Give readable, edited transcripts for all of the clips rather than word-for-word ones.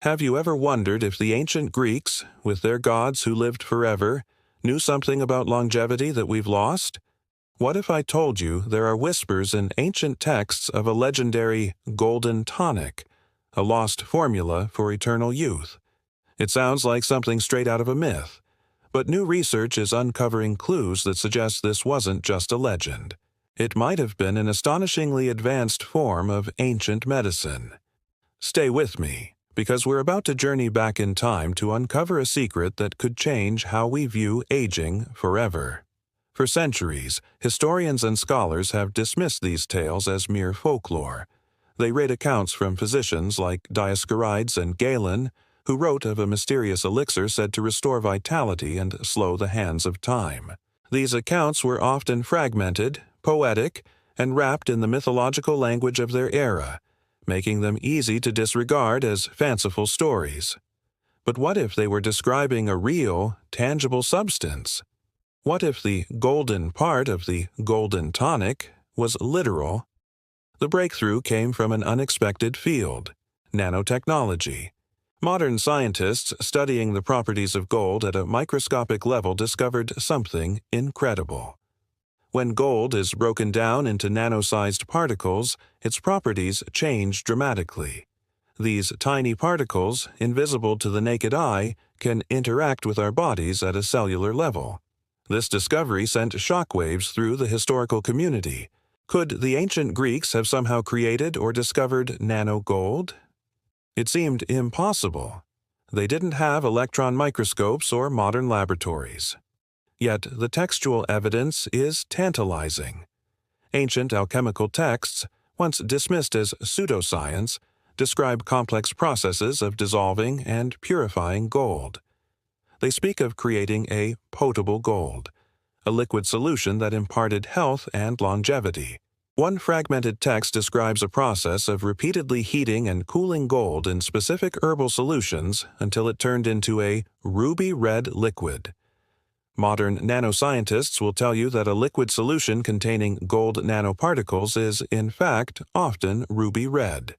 Have you ever wondered if the ancient Greeks, with their gods who lived forever, knew something about longevity that we've lost? What if I told you there are whispers in ancient texts of a legendary golden tonic, a lost formula for eternal youth? It sounds like something straight out of a myth, but new research is uncovering clues that suggest this wasn't just a legend. It might have been an astonishingly advanced form of ancient medicine. Stay with me, because we're about to journey back in time to uncover a secret that could change how we view aging forever. For centuries, historians and scholars have dismissed these tales as mere folklore. They read accounts from physicians like Dioscorides and Galen, who wrote of a mysterious elixir said to restore vitality and slow the hands of time. These accounts were often fragmented, poetic, and wrapped in the mythological language of their era, making them easy to disregard as fanciful stories. But what if they were describing a real, tangible substance? What if the golden part of the golden tonic was literal? The breakthrough came from an unexpected field: nanotechnology. Modern scientists studying the properties of gold at a microscopic level discovered something incredible. When gold is broken down into nano-sized particles, its properties change dramatically. These tiny particles, invisible to the naked eye, can interact with our bodies at a cellular level. This discovery sent shockwaves through the historical community. Could the ancient Greeks have somehow created or discovered nano-gold? It seemed impossible. They didn't have electron microscopes or modern laboratories. Yet the textual evidence is tantalizing. Ancient alchemical texts, once dismissed as pseudoscience, describe complex processes of dissolving and purifying gold. They speak of creating a potable gold, a liquid solution that imparted health and longevity. One fragmented text describes a process of repeatedly heating and cooling gold in specific herbal solutions until it turned into a ruby-red liquid. Modern nanoscientists will tell you that a liquid solution containing gold nanoparticles is, in fact, often ruby red.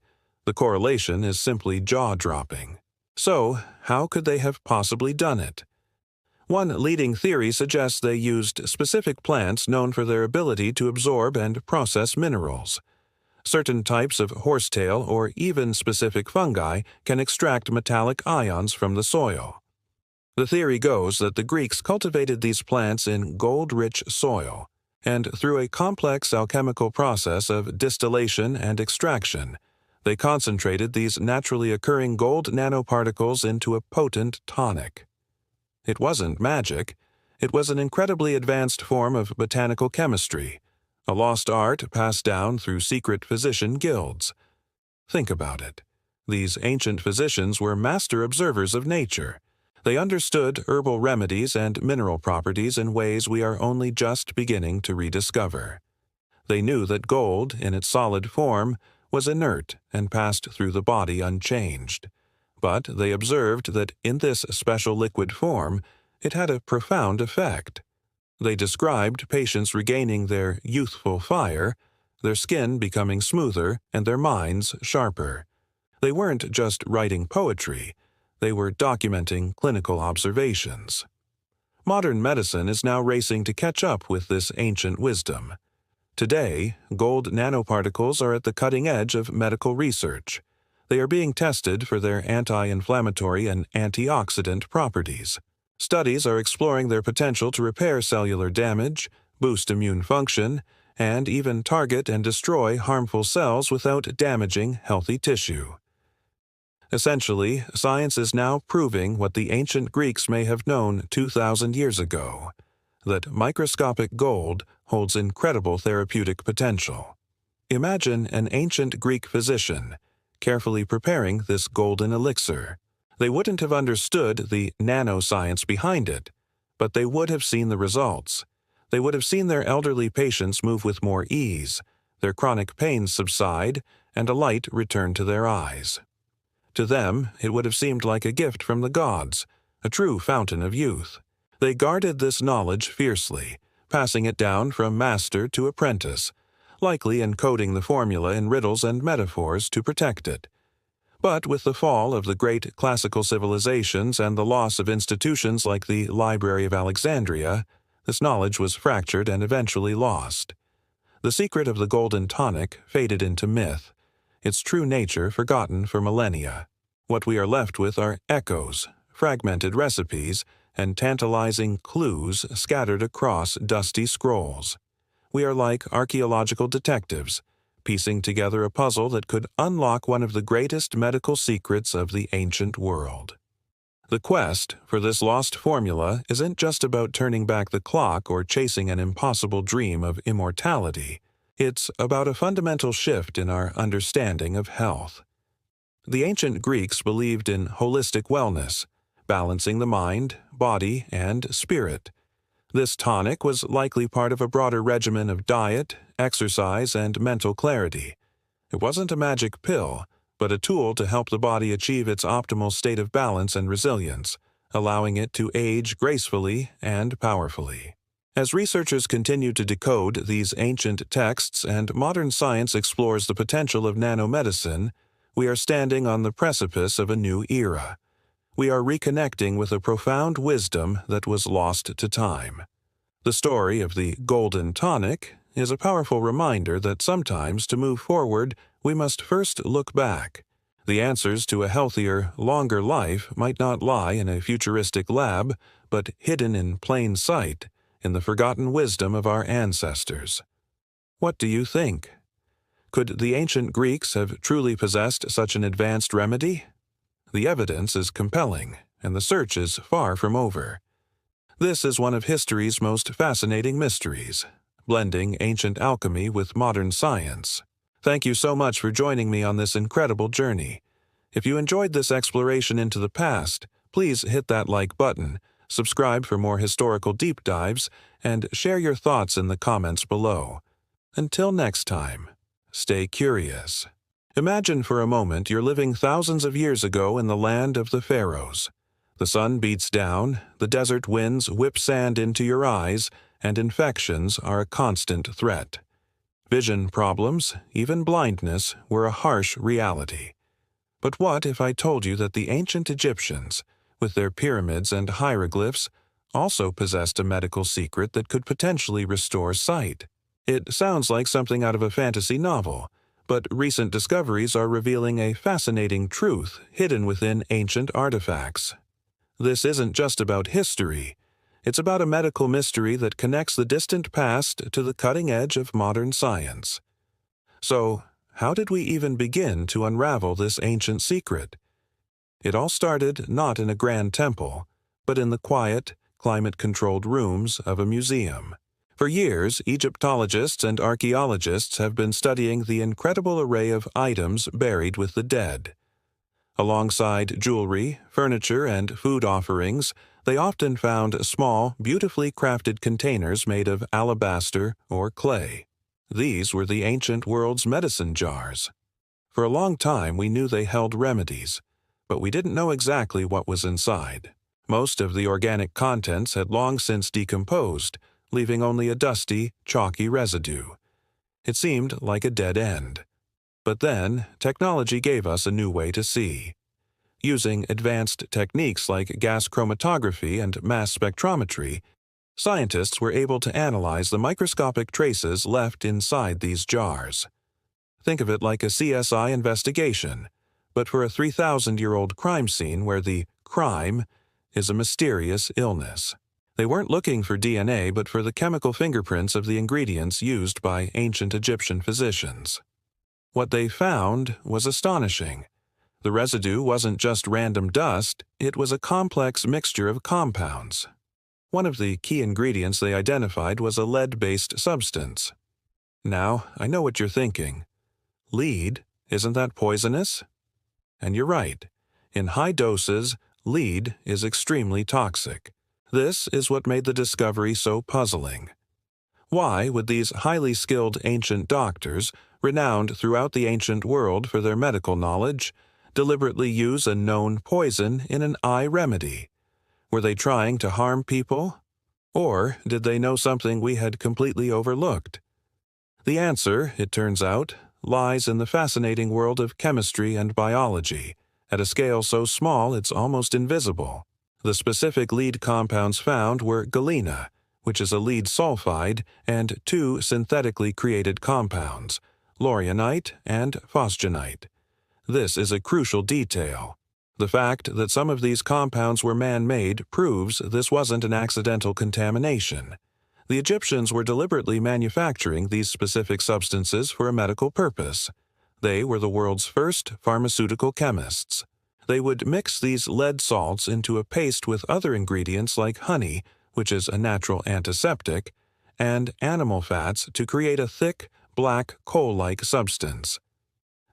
The correlation is simply jaw-dropping. So, how could they have possibly done it? One leading theory suggests they used specific plants known for their ability to absorb and process minerals. Certain types of horsetail or even specific fungi can extract metallic ions from the soil. The theory goes that the Greeks cultivated these plants in gold-rich soil, and through a complex alchemical process of distillation and extraction, they concentrated these naturally occurring gold nanoparticles into a potent tonic. It wasn't magic. It was an incredibly advanced form of botanical chemistry, a lost art passed down through secret physician guilds. Think about it. These ancient physicians were master observers of nature. They understood herbal remedies and mineral properties in ways we are only just beginning to rediscover. They knew that gold, in its solid form, was inert and passed through the body unchanged. But they observed that in this special liquid form, it had a profound effect. They described patients regaining their youthful fire, their skin becoming smoother, and their minds sharper. They weren't just writing poetry. They were documenting clinical observations. Modern medicine is now racing to catch up with this ancient wisdom. Today, gold nanoparticles are at the cutting edge of medical research. They are being tested for their anti-inflammatory and antioxidant properties. Studies are exploring their potential to repair cellular damage, boost immune function, and even target and destroy harmful cells without damaging healthy tissue. Essentially, science is now proving what the ancient Greeks may have known 2,000 years ago, that microscopic gold holds incredible therapeutic potential. Imagine an ancient Greek physician carefully preparing this golden elixir. They wouldn't have understood the nanoscience behind it, but they would have seen the results. They would have seen their elderly patients move with more ease, their chronic pains subside, and a light return to their eyes. To them, it would have seemed like a gift from the gods, a true fountain of youth. They guarded this knowledge fiercely, passing it down from master to apprentice, likely encoding the formula in riddles and metaphors to protect it. But with the fall of the great classical civilizations and the loss of institutions like the Library of Alexandria, this knowledge was fractured and eventually lost. The secret of the golden tonic faded into myth, its true nature forgotten for millennia. What we are left with are echoes, fragmented recipes, and tantalizing clues scattered across dusty scrolls. We are like archaeological detectives, piecing together a puzzle that could unlock one of the greatest medical secrets of the ancient world. The quest for this lost formula isn't just about turning back the clock or chasing an impossible dream of immortality. It's about a fundamental shift in our understanding of health. The ancient Greeks believed in holistic wellness, balancing the mind, body, and spirit. This tonic was likely part of a broader regimen of diet, exercise, and mental clarity. It wasn't a magic pill, but a tool to help the body achieve its optimal state of balance and resilience, allowing it to age gracefully and powerfully. As researchers continue to decode these ancient texts and modern science explores the potential of nanomedicine, we are standing on the precipice of a new era. We are reconnecting with a profound wisdom that was lost to time. The story of the golden tonic is a powerful reminder that sometimes to move forward, we must first look back. The answers to a healthier, longer life might not lie in a futuristic lab, but hidden in plain sight, in the forgotten wisdom of our ancestors. What do you think? Could the ancient Greeks have truly possessed such an advanced remedy? The evidence is compelling, and the search is far from over. This is one of history's most fascinating mysteries, blending ancient alchemy with modern science. Thank you so much for joining me on this incredible journey. If you enjoyed this exploration into the past, please hit that like button, subscribe for more historical deep dives, and share your thoughts in the comments below. Until next time, stay curious. Imagine for a moment you're living thousands of years ago in the land of the pharaohs. The sun beats down, the desert winds whip sand into your eyes, and infections are a constant threat. Vision problems, even blindness, were a harsh reality. But what if I told you that the ancient Egyptians, with their pyramids and hieroglyphs, also possessed a medical secret that could potentially restore sight? It sounds like something out of a fantasy novel, but recent discoveries are revealing a fascinating truth hidden within ancient artifacts. This isn't just about history. It's about a medical mystery that connects the distant past to the cutting edge of modern science. So, how did we even begin to unravel this ancient secret? It all started not in a grand temple, but in the quiet, climate-controlled rooms of a museum. For years, Egyptologists and archaeologists have been studying the incredible array of items buried with the dead. Alongside jewelry, furniture, and food offerings, they often found small, beautifully crafted containers made of alabaster or clay. These were the ancient world's medicine jars. For a long time, we knew they held remedies, but we didn't know exactly what was inside. Most of the organic contents had long since decomposed, leaving only a dusty, chalky residue. It seemed like a dead end. But then, technology gave us a new way to see. Using advanced techniques like gas chromatography and mass spectrometry, scientists were able to analyze the microscopic traces left inside these jars. Think of it like a CSI investigation, but for a 3,000-year-old crime scene where the crime is a mysterious illness. They weren't looking for DNA, but for the chemical fingerprints of the ingredients used by ancient Egyptian physicians. What they found was astonishing. The residue wasn't just random dust, it was a complex mixture of compounds. One of the key ingredients they identified was a lead-based substance. Now, I know what you're thinking. Lead, isn't that poisonous? And you're right. In high doses, lead is extremely toxic. This is what made the discovery so puzzling. Why would these highly skilled ancient doctors, renowned throughout the ancient world for their medical knowledge, deliberately use a known poison in an eye remedy? Were they trying to harm people? Or did they know something we had completely overlooked? The answer, it turns out, lies in the fascinating world of chemistry and biology, at a scale so small it's almost invisible. The specific lead compounds found were galena, which is a lead sulfide, and two synthetically created compounds, lorionite and phosgenite. This is a crucial detail. The fact that some of these compounds were man-made proves this wasn't an accidental contamination. The Egyptians were deliberately manufacturing these specific substances for a medical purpose. They were the world's first pharmaceutical chemists. They would mix these lead salts into a paste with other ingredients like honey, which is a natural antiseptic, and animal fats to create a thick, black, coal-like substance.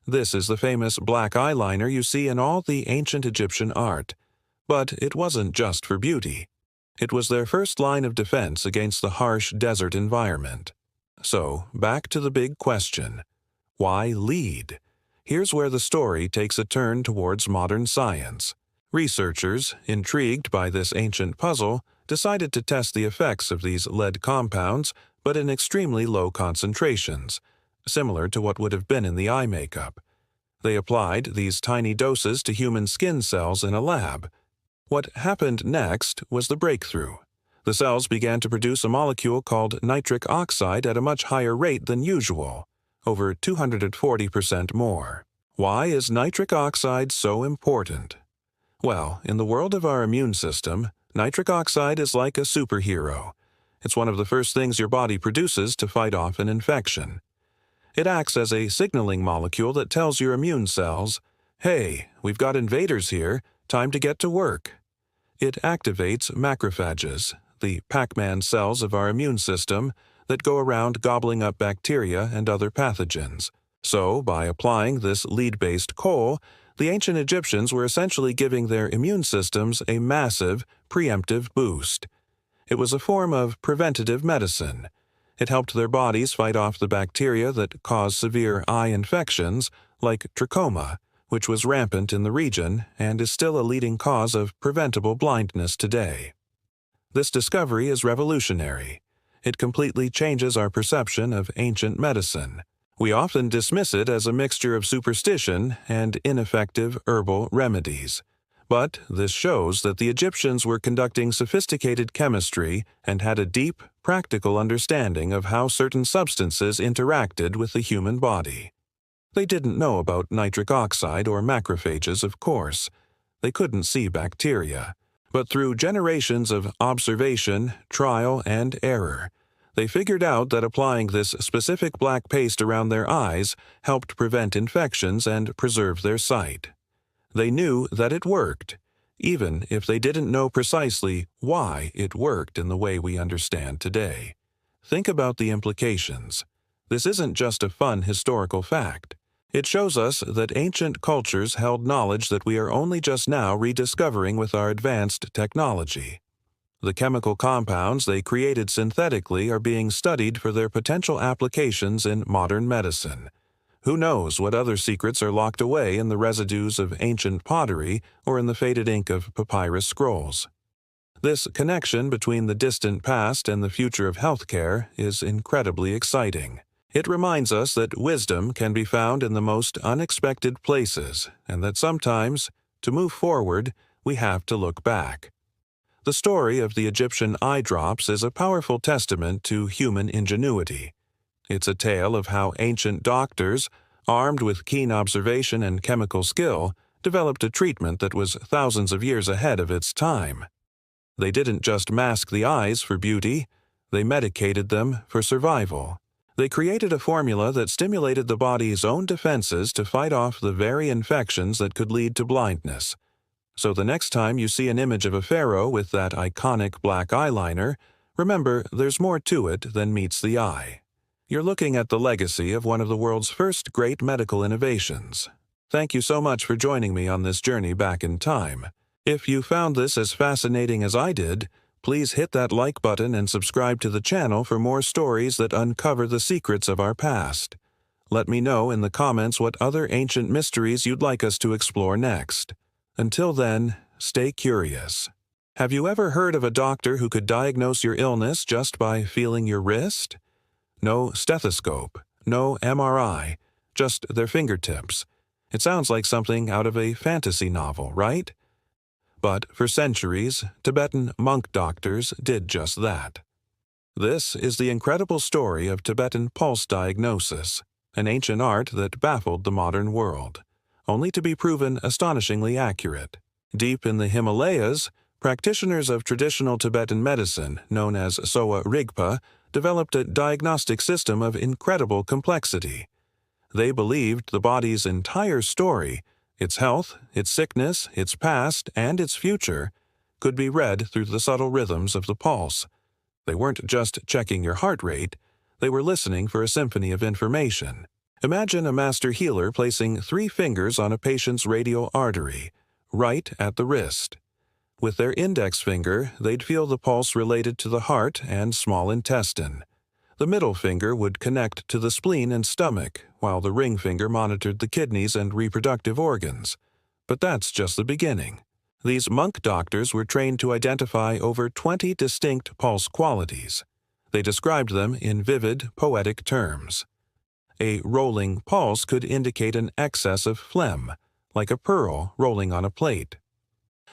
This is the famous black eyeliner you see in all the ancient Egyptian art. But it wasn't just for beauty. It was their first line of defense against the harsh desert environment. So, back to the big question. Why lead? Here's where the story takes a turn towards modern science. Researchers, intrigued by this ancient puzzle, decided to test the effects of these lead compounds, but in extremely low concentrations, similar to what would have been in the eye makeup. They applied these tiny doses to human skin cells in a lab. What happened next was the breakthrough. The cells began to produce a molecule called nitric oxide at a much higher rate than usual, over 240% more. Why is nitric oxide so important? Well, in the world of our immune system, nitric oxide is like a superhero. It's one of the first things your body produces to fight off an infection. It acts as a signaling molecule that tells your immune cells, "Hey, we've got invaders here, time to get to work." It activates macrophages, the Pac-Man cells of our immune system that go around gobbling up bacteria and other pathogens. So, by applying this lead-based coal, the ancient Egyptians were essentially giving their immune systems a massive, preemptive boost. It was a form of preventative medicine. It helped their bodies fight off the bacteria that cause severe eye infections, like trachoma, which was rampant in the region and is still a leading cause of preventable blindness today. This discovery is revolutionary. It completely changes our perception of ancient medicine. We often dismiss it as a mixture of superstition and ineffective herbal remedies. But this shows that the Egyptians were conducting sophisticated chemistry and had a deep, practical understanding of how certain substances interacted with the human body. They didn't know about nitric oxide or macrophages, of course. They couldn't see bacteria. But through generations of observation, trial, and error, they figured out that applying this specific black paste around their eyes helped prevent infections and preserve their sight. They knew that it worked, even if they didn't know precisely why it worked in the way we understand today. Think about the implications. This isn't just a fun historical fact. It shows us that ancient cultures held knowledge that we are only just now rediscovering with our advanced technology. The chemical compounds they created synthetically are being studied for their potential applications in modern medicine. Who knows what other secrets are locked away in the residues of ancient pottery or in the faded ink of papyrus scrolls. This connection between the distant past and the future of healthcare is incredibly exciting. It reminds us that wisdom can be found in the most unexpected places, and that sometimes, to move forward, we have to look back. The story of the Egyptian eye drops is a powerful testament to human ingenuity. It's a tale of how ancient doctors, armed with keen observation and chemical skill, developed a treatment that was thousands of years ahead of its time. They didn't just mask the eyes for beauty, they medicated them for survival. They created a formula that stimulated the body's own defenses to fight off the very infections that could lead to blindness. So the next time you see an image of a pharaoh with that iconic black eyeliner, remember there's more to it than meets the eye. You're looking at the legacy of one of the world's first great medical innovations. Thank you so much for joining me on this journey back in time. If you found this as fascinating as I did, please hit that like button and subscribe to the channel for more stories that uncover the secrets of our past. Let me know in the comments what other ancient mysteries you'd like us to explore next. Until then, stay curious. Have you ever heard of a doctor who could diagnose your illness just by feeling your wrist? No stethoscope, no MRI, just their fingertips. It sounds like something out of a fantasy novel, right? But for centuries, Tibetan monk doctors did just that. This is the incredible story of Tibetan pulse diagnosis, an ancient art that baffled the modern world, only to be proven astonishingly accurate. Deep in the Himalayas, practitioners of traditional Tibetan medicine, known as Sowa Rigpa, developed a diagnostic system of incredible complexity. They believed the body's entire story, its health, its sickness, its past, and its future, could be read through the subtle rhythms of the pulse. They weren't just checking your heart rate, they were listening for a symphony of information. Imagine a master healer placing 3 fingers on a patient's radial artery, right at the wrist. With their index finger, they'd feel the pulse related to the heart and small intestine. The middle finger would connect to the spleen and stomach, while the ring finger monitored the kidneys and reproductive organs. But that's just the beginning. These monk doctors were trained to identify over 20 distinct pulse qualities. They described them in vivid, poetic terms. A rolling pulse could indicate an excess of phlegm, like a pearl rolling on a plate.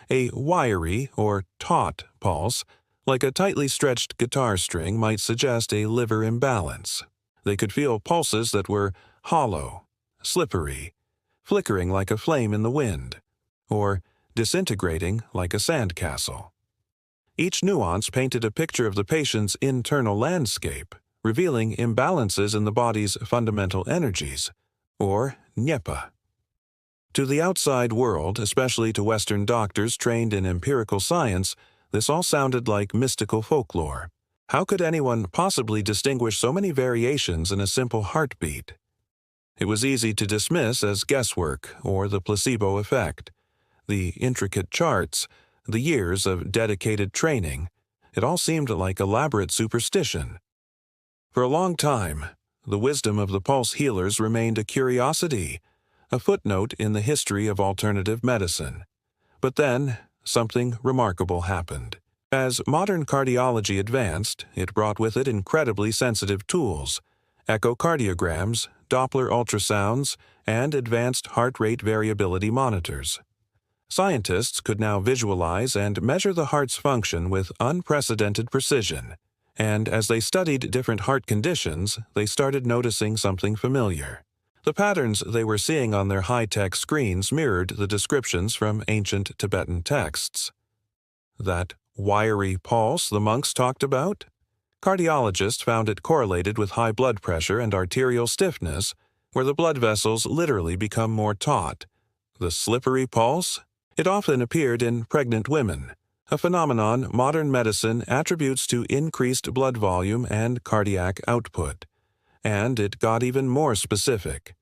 A wiry or taut pulse, like a tightly stretched guitar string, might suggest a liver imbalance. They could feel pulses that were hollow, slippery, flickering like a flame in the wind, or disintegrating like a sandcastle. Each nuance painted a picture of the patient's internal landscape, revealing imbalances in the body's fundamental energies, or nyepa. To the outside world, especially to Western doctors trained in empirical science, this all sounded like mystical folklore. How could anyone possibly distinguish so many variations in a simple heartbeat? It was easy to dismiss as guesswork or the placebo effect. The intricate charts, the years of dedicated training, it all seemed like elaborate superstition. For a long time, the wisdom of the pulse healers remained a curiosity, a footnote in the history of alternative medicine. But then, something remarkable happened. As modern cardiology advanced, it brought with it incredibly sensitive tools, echocardiograms, Doppler ultrasounds, and advanced heart rate variability monitors. Scientists could now visualize and measure the heart's function with unprecedented precision, and as they studied different heart conditions, they started noticing something familiar. The patterns they were seeing on their high-tech screens mirrored the descriptions from ancient Tibetan texts. That wiry pulse the monks talked about? Cardiologists found it correlated with high blood pressure and arterial stiffness, where the blood vessels literally become more taut. The slippery pulse? It often appeared in pregnant women, a phenomenon modern medicine attributes to increased blood volume and cardiac output. And it got even more specific.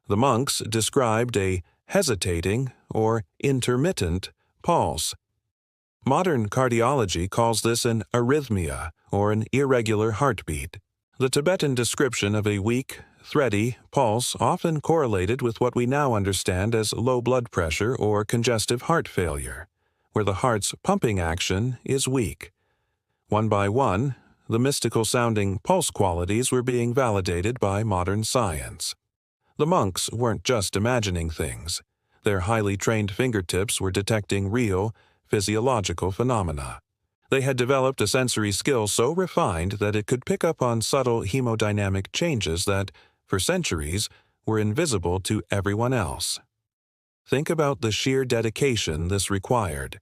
The monks described a hesitating or intermittent pulse. Modern cardiology calls this an arrhythmia or an irregular heartbeat. The Tibetan description of a weak, thready pulse often correlated with what we now understand as low blood pressure or congestive heart failure, where the heart's pumping action is weak. One by one, the mystical-sounding pulse qualities were being validated by modern science. The monks weren't just imagining things. Their highly trained fingertips were detecting real, physiological phenomena. They had developed a sensory skill so refined that it could pick up on subtle hemodynamic changes that, for centuries, were invisible to everyone else. Think about the sheer dedication this required.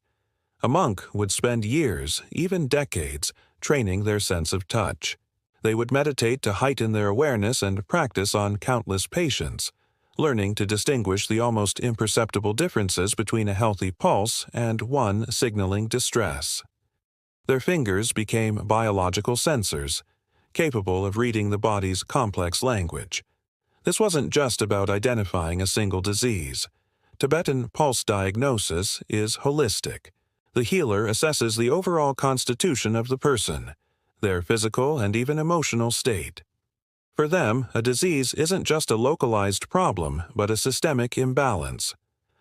A monk would spend years, even decades, training their sense of touch. They would meditate to heighten their awareness and practice on countless patients, learning to distinguish the almost imperceptible differences between a healthy pulse and one signaling distress. Their fingers became biological sensors, capable of reading the body's complex language. This wasn't just about identifying a single disease. Tibetan pulse diagnosis is holistic. The healer assesses the overall constitution of the person, their physical and even emotional state. For them, a disease isn't just a localized problem, but a systemic imbalance.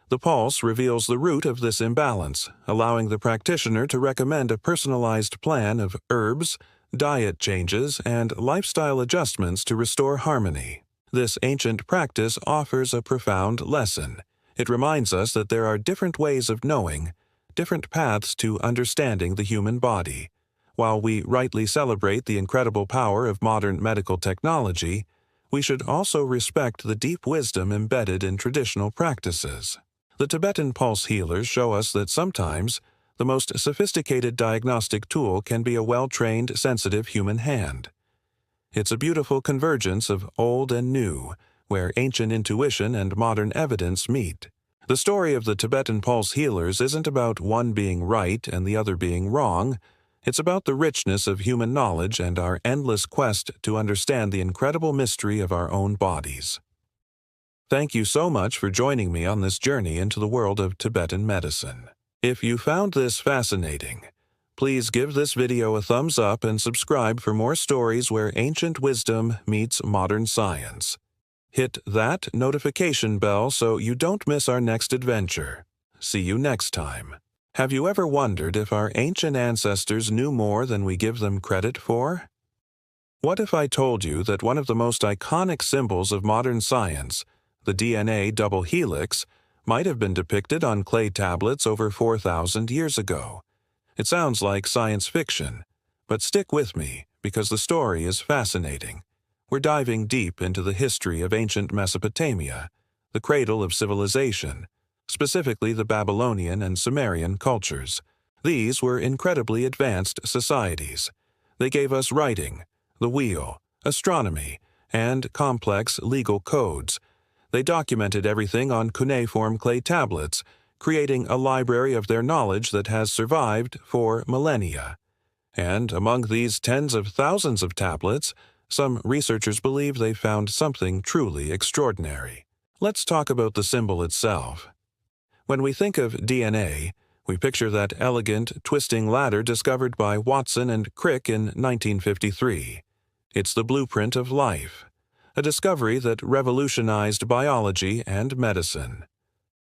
The pulse reveals the root of this imbalance, allowing the practitioner to recommend a personalized plan of herbs, diet changes, and lifestyle adjustments to restore harmony. This ancient practice offers a profound lesson. It reminds us that there are different ways of knowing, different paths to understanding the human body. While we rightly celebrate the incredible power of modern medical technology, we should also respect the deep wisdom embedded in traditional practices. The Tibetan pulse healers show us that sometimes the most sophisticated diagnostic tool can be a well-trained, sensitive human hand. It's a beautiful convergence of old and new, where ancient intuition and modern evidence meet. The story of the Tibetan pulse healers isn't about one being right and the other being wrong. It's about the richness of human knowledge and our endless quest to understand the incredible mystery of our own bodies. Thank you so much for joining me on this journey into the world of Tibetan medicine. If you found this fascinating, please give this video a thumbs up and subscribe for more stories where ancient wisdom meets modern science. Hit that notification bell so you don't miss our next adventure. See you next time. Have you ever wondered if our ancient ancestors knew more than we give them credit for? What if I told you that one of the most iconic symbols of modern science, the DNA double helix, might have been depicted on clay tablets over 4,000 years ago? It sounds like science fiction, but stick with me because the story is fascinating. We're diving deep into the history of ancient Mesopotamia, the cradle of civilization, specifically the Babylonian and Sumerian cultures. These were incredibly advanced societies. They gave us writing, the wheel, astronomy, and complex legal codes. They documented everything on cuneiform clay tablets, creating a library of their knowledge that has survived for millennia. And among these tens of thousands of tablets, some researchers believe they found something truly extraordinary. Let's talk about the symbol itself. When we think of DNA, we picture that elegant, twisting ladder discovered by Watson and Crick in 1953. It's the blueprint of life, a discovery that revolutionized biology and medicine.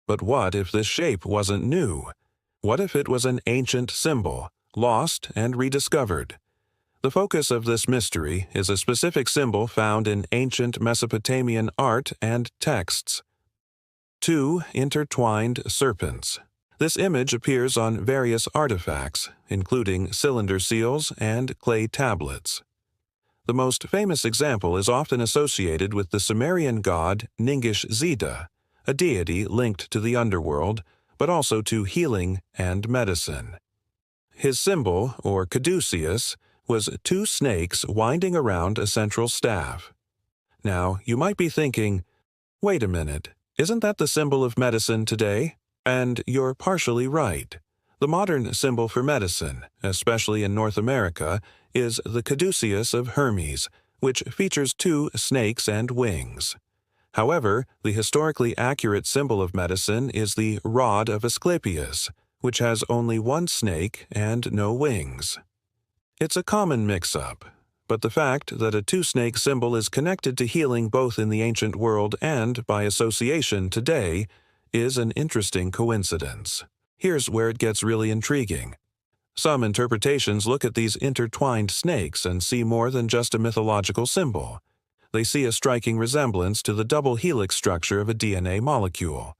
But what if this shape wasn't new? What if it was an ancient symbol, lost and rediscovered? The focus of this mystery is a specific symbol found in ancient Mesopotamian art and texts. Two intertwined serpents. This image appears on various artifacts, including cylinder seals and clay tablets. The most famous example is often associated with the Sumerian god Ningish-Zida, a deity linked to the underworld, but also to healing and medicine. His symbol, or caduceus, was two snakes winding around a central staff. Now, you might be thinking, wait a minute, isn't that the symbol of medicine today? And you're partially right. The modern symbol for medicine, especially in North America, is the caduceus of Hermes, which features two snakes and wings. However, the historically accurate symbol of medicine is the rod of Asclepius, which has only one snake and no wings. It's a common mix-up, but the fact that a two-snake symbol is connected to healing both in the ancient world and by association today is an interesting coincidence. Here's where it gets really intriguing. Some interpretations look at these intertwined snakes and see more than just a mythological symbol. They see a striking resemblance to the double helix structure of a DNA molecule.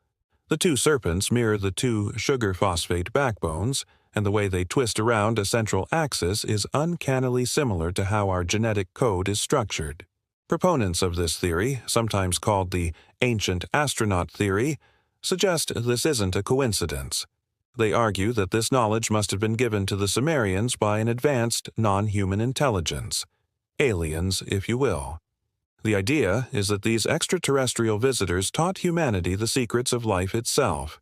The two serpents mirror the two sugar-phosphate backbones, and the way they twist around a central axis is uncannily similar to how our genetic code is structured. Proponents of this theory, sometimes called the ancient astronaut theory, suggest this isn't a coincidence. They argue that this knowledge must have been given to the Sumerians by an advanced non-human intelligence, aliens, if you will. The idea is that these extraterrestrial visitors taught humanity the secrets of life itself,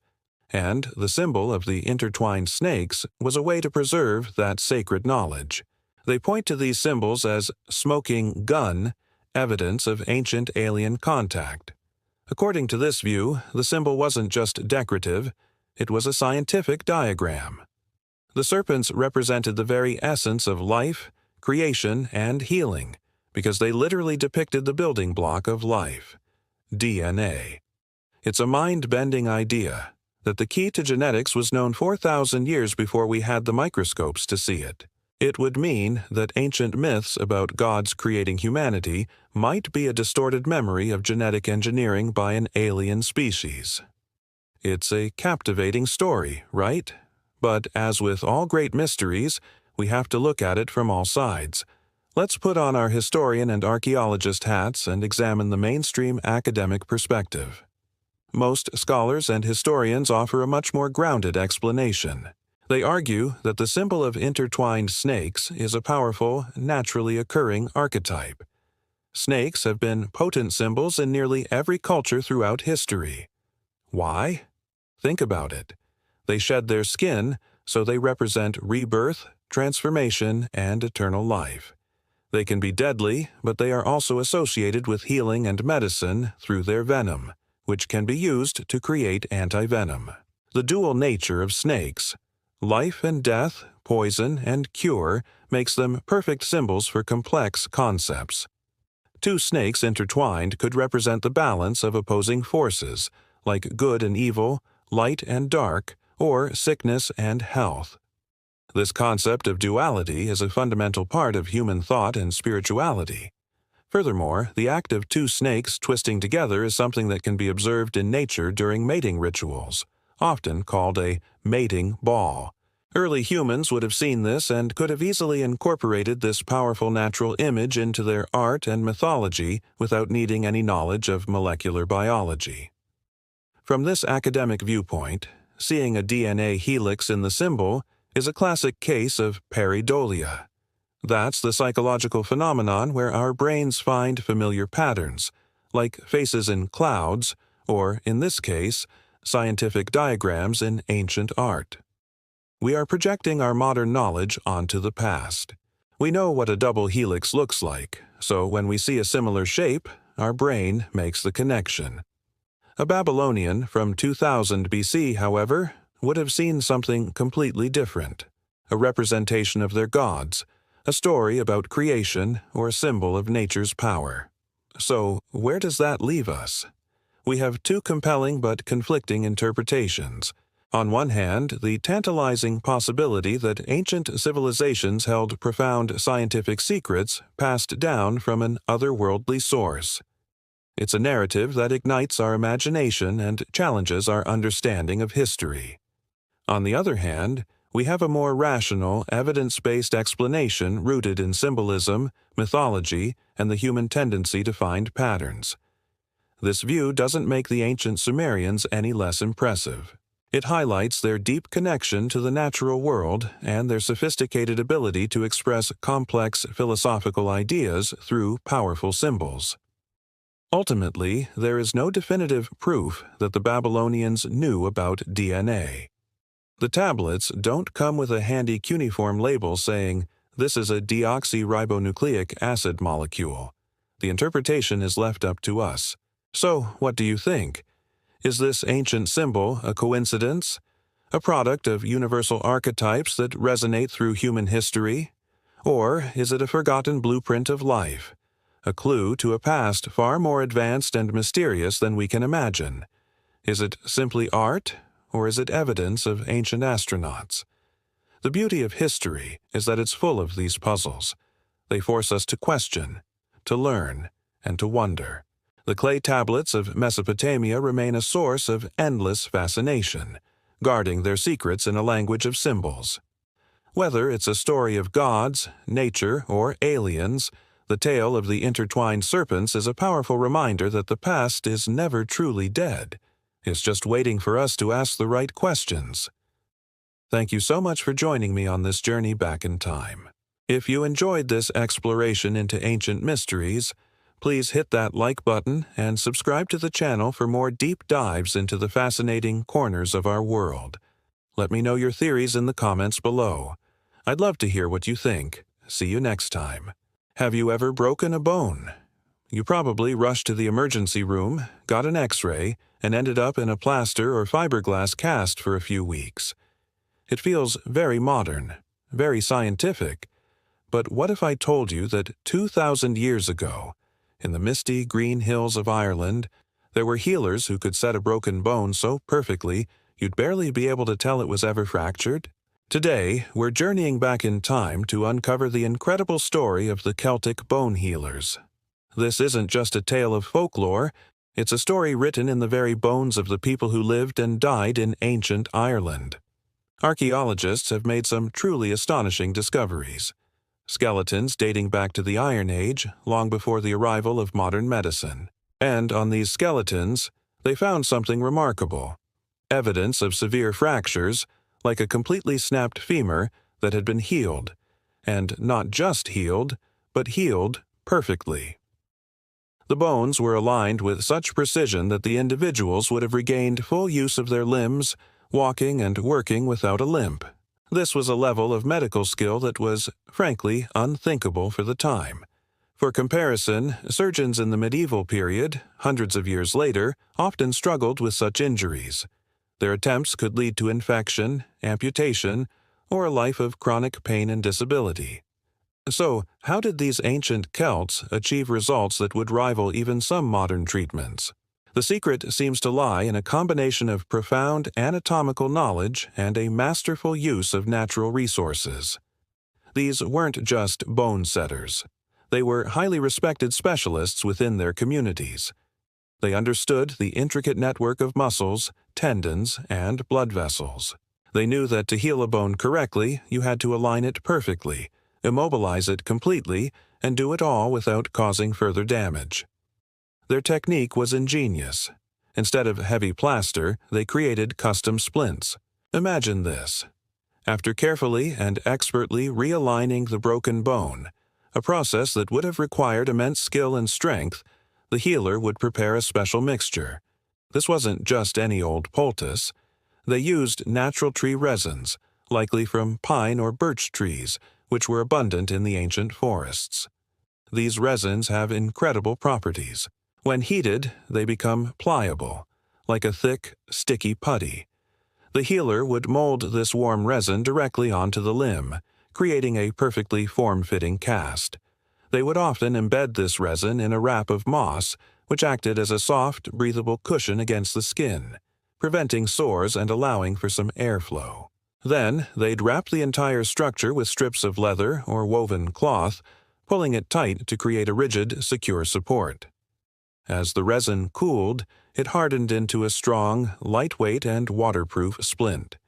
and the symbol of the intertwined snakes was a way to preserve that sacred knowledge. They point to these symbols as smoking gun, evidence of ancient alien contact. According to this view, the symbol wasn't just decorative, it was a scientific diagram. The serpents represented the very essence of life, creation, and healing, because they literally depicted the building block of life, DNA. It's a mind-bending idea that the key to genetics was known 4,000 years before we had the microscopes to see it. It would mean that ancient myths about gods creating humanity might be a distorted memory of genetic engineering by an alien species. It's a captivating story, right? But as with all great mysteries, we have to look at it from all sides. Let's put on our historian and archaeologist hats and examine the mainstream academic perspective. Most scholars and historians offer a much more grounded explanation. They argue that the symbol of intertwined snakes is a powerful, naturally occurring archetype. Snakes have been potent symbols in nearly every culture throughout history. Why? Think about it. They shed their skin, so they represent rebirth, transformation, and eternal life. They can be deadly, but they are also associated with healing and medicine through their venom, which can be used to create antivenom. The dual nature of snakes, life and death, poison and cure, makes them perfect symbols for complex concepts. Two snakes intertwined could represent the balance of opposing forces, like good and evil, light and dark, or sickness and health. This concept of duality is a fundamental part of human thought and spirituality. Furthermore, the act of two snakes twisting together is something that can be observed in nature during mating rituals, often called a mating ball. Early humans would have seen this and could have easily incorporated this powerful natural image into their art and mythology without needing any knowledge of molecular biology. From this academic viewpoint, seeing a DNA helix in the symbol is a classic case of pareidolia. That's the psychological phenomenon where our brains find familiar patterns, like faces in clouds, or, in this case, scientific diagrams in ancient art. We are projecting our modern knowledge onto the past. We know what a double helix looks like, so when we see a similar shape, our brain makes the connection. A Babylonian from 2000 BC, however, would have seen something completely different, a representation of their gods, a story about creation, or a symbol of nature's power. So, where does that leave us? We have two compelling but conflicting interpretations. On one hand, the tantalizing possibility that ancient civilizations held profound scientific secrets passed down from an otherworldly source. It's a narrative that ignites our imagination and challenges our understanding of history. On the other hand, we have a more rational, evidence-based explanation rooted in symbolism, mythology, and the human tendency to find patterns. This view doesn't make the ancient Sumerians any less impressive. It highlights their deep connection to the natural world and their sophisticated ability to express complex philosophical ideas through powerful symbols. Ultimately, there is no definitive proof that the Babylonians knew about DNA. The tablets don't come with a handy cuneiform label saying, "This is a deoxyribonucleic acid molecule." The interpretation is left up to us. So, what do you think? Is this ancient symbol a coincidence? A product of universal archetypes that resonate through human history? Or is it a forgotten blueprint of life? A clue to a past far more advanced and mysterious than we can imagine? Is it simply art? Or is it evidence of ancient astronauts? The beauty of history is that it's full of these puzzles. They force us to question, to learn, and to wonder. The clay tablets of Mesopotamia remain a source of endless fascination, guarding their secrets in a language of symbols. Whether it's a story of gods, nature, or aliens, the tale of the intertwined serpents is a powerful reminder that the past is never truly dead. It's just waiting for us to ask the right questions. Thank you so much for joining me on this journey back in time. If you enjoyed this exploration into ancient mysteries, please hit that like button and subscribe to the channel for more deep dives into the fascinating corners of our world. Let me know your theories in the comments below. I'd love to hear what you think. See you next time. Have you ever broken a bone? You probably rushed to the emergency room, got an X-ray, and ended up in a plaster or fiberglass cast for a few weeks. It feels very modern, very scientific. But what if I told you that 2,000 years ago, in the misty green hills of Ireland, there were healers who could set a broken bone so perfectly you'd barely be able to tell it was ever fractured? Today, we're journeying back in time to uncover the incredible story of the Celtic bone healers. This isn't just a tale of folklore, it's a story written in the very bones of the people who lived and died in ancient Ireland. Archaeologists have made some truly astonishing discoveries. Skeletons dating back to the Iron Age, long before the arrival of modern medicine. And on these skeletons, they found something remarkable. Evidence of severe fractures, like a completely snapped femur that had been healed. And not just healed, but healed perfectly. The bones were aligned with such precision that the individuals would have regained full use of their limbs, walking and working without a limp. This was a level of medical skill that was, frankly, unthinkable for the time. For comparison, surgeons in the medieval period, hundreds of years later, often struggled with such injuries. Their attempts could lead to infection, amputation, or a life of chronic pain and disability. So, how did these ancient Celts achieve results that would rival even some modern treatments? The secret seems to lie in a combination of profound anatomical knowledge and a masterful use of natural resources. These weren't just bone setters. They were highly respected specialists within their communities. They understood the intricate network of muscles, tendons, and blood vessels. They knew that to heal a bone correctly, you had to align it perfectly, immobilize it completely, and do it all without causing further damage. Their technique was ingenious. Instead of heavy plaster, they created custom splints. Imagine this. After carefully and expertly realigning the broken bone, a process that would have required immense skill and strength, the healer would prepare a special mixture. This wasn't just any old poultice. They used natural tree resins, likely from pine or birch trees, which were abundant in the ancient forests. These resins have incredible properties. When heated, they become pliable, like a thick, sticky putty. The healer would mold this warm resin directly onto the limb, creating a perfectly form-fitting cast. They would often embed this resin in a wrap of moss, which acted as a soft, breathable cushion against the skin, preventing sores and allowing for some airflow. Then, they'd wrap the entire structure with strips of leather or woven cloth, pulling it tight to create a rigid, secure support. As the resin cooled, it hardened into a strong, lightweight, and waterproof splint.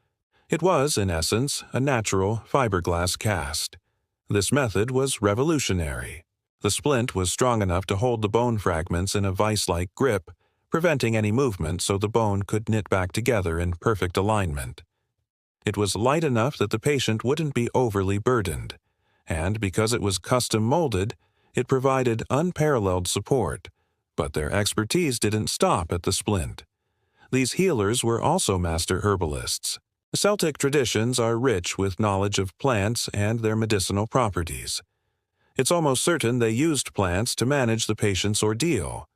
It was, in essence, a natural fiberglass cast. This method was revolutionary. The splint was strong enough to hold the bone fragments in a vice-like grip, preventing any movement so the bone could knit back together in perfect alignment. It was light enough that the patient wouldn't be overly burdened, and because it was custom molded, it provided unparalleled support. But their expertise didn't stop at the splint. These healers were also master herbalists. Celtic traditions are rich with knowledge of plants and their medicinal properties. It's almost certain they used plants to manage the patient's ordeal.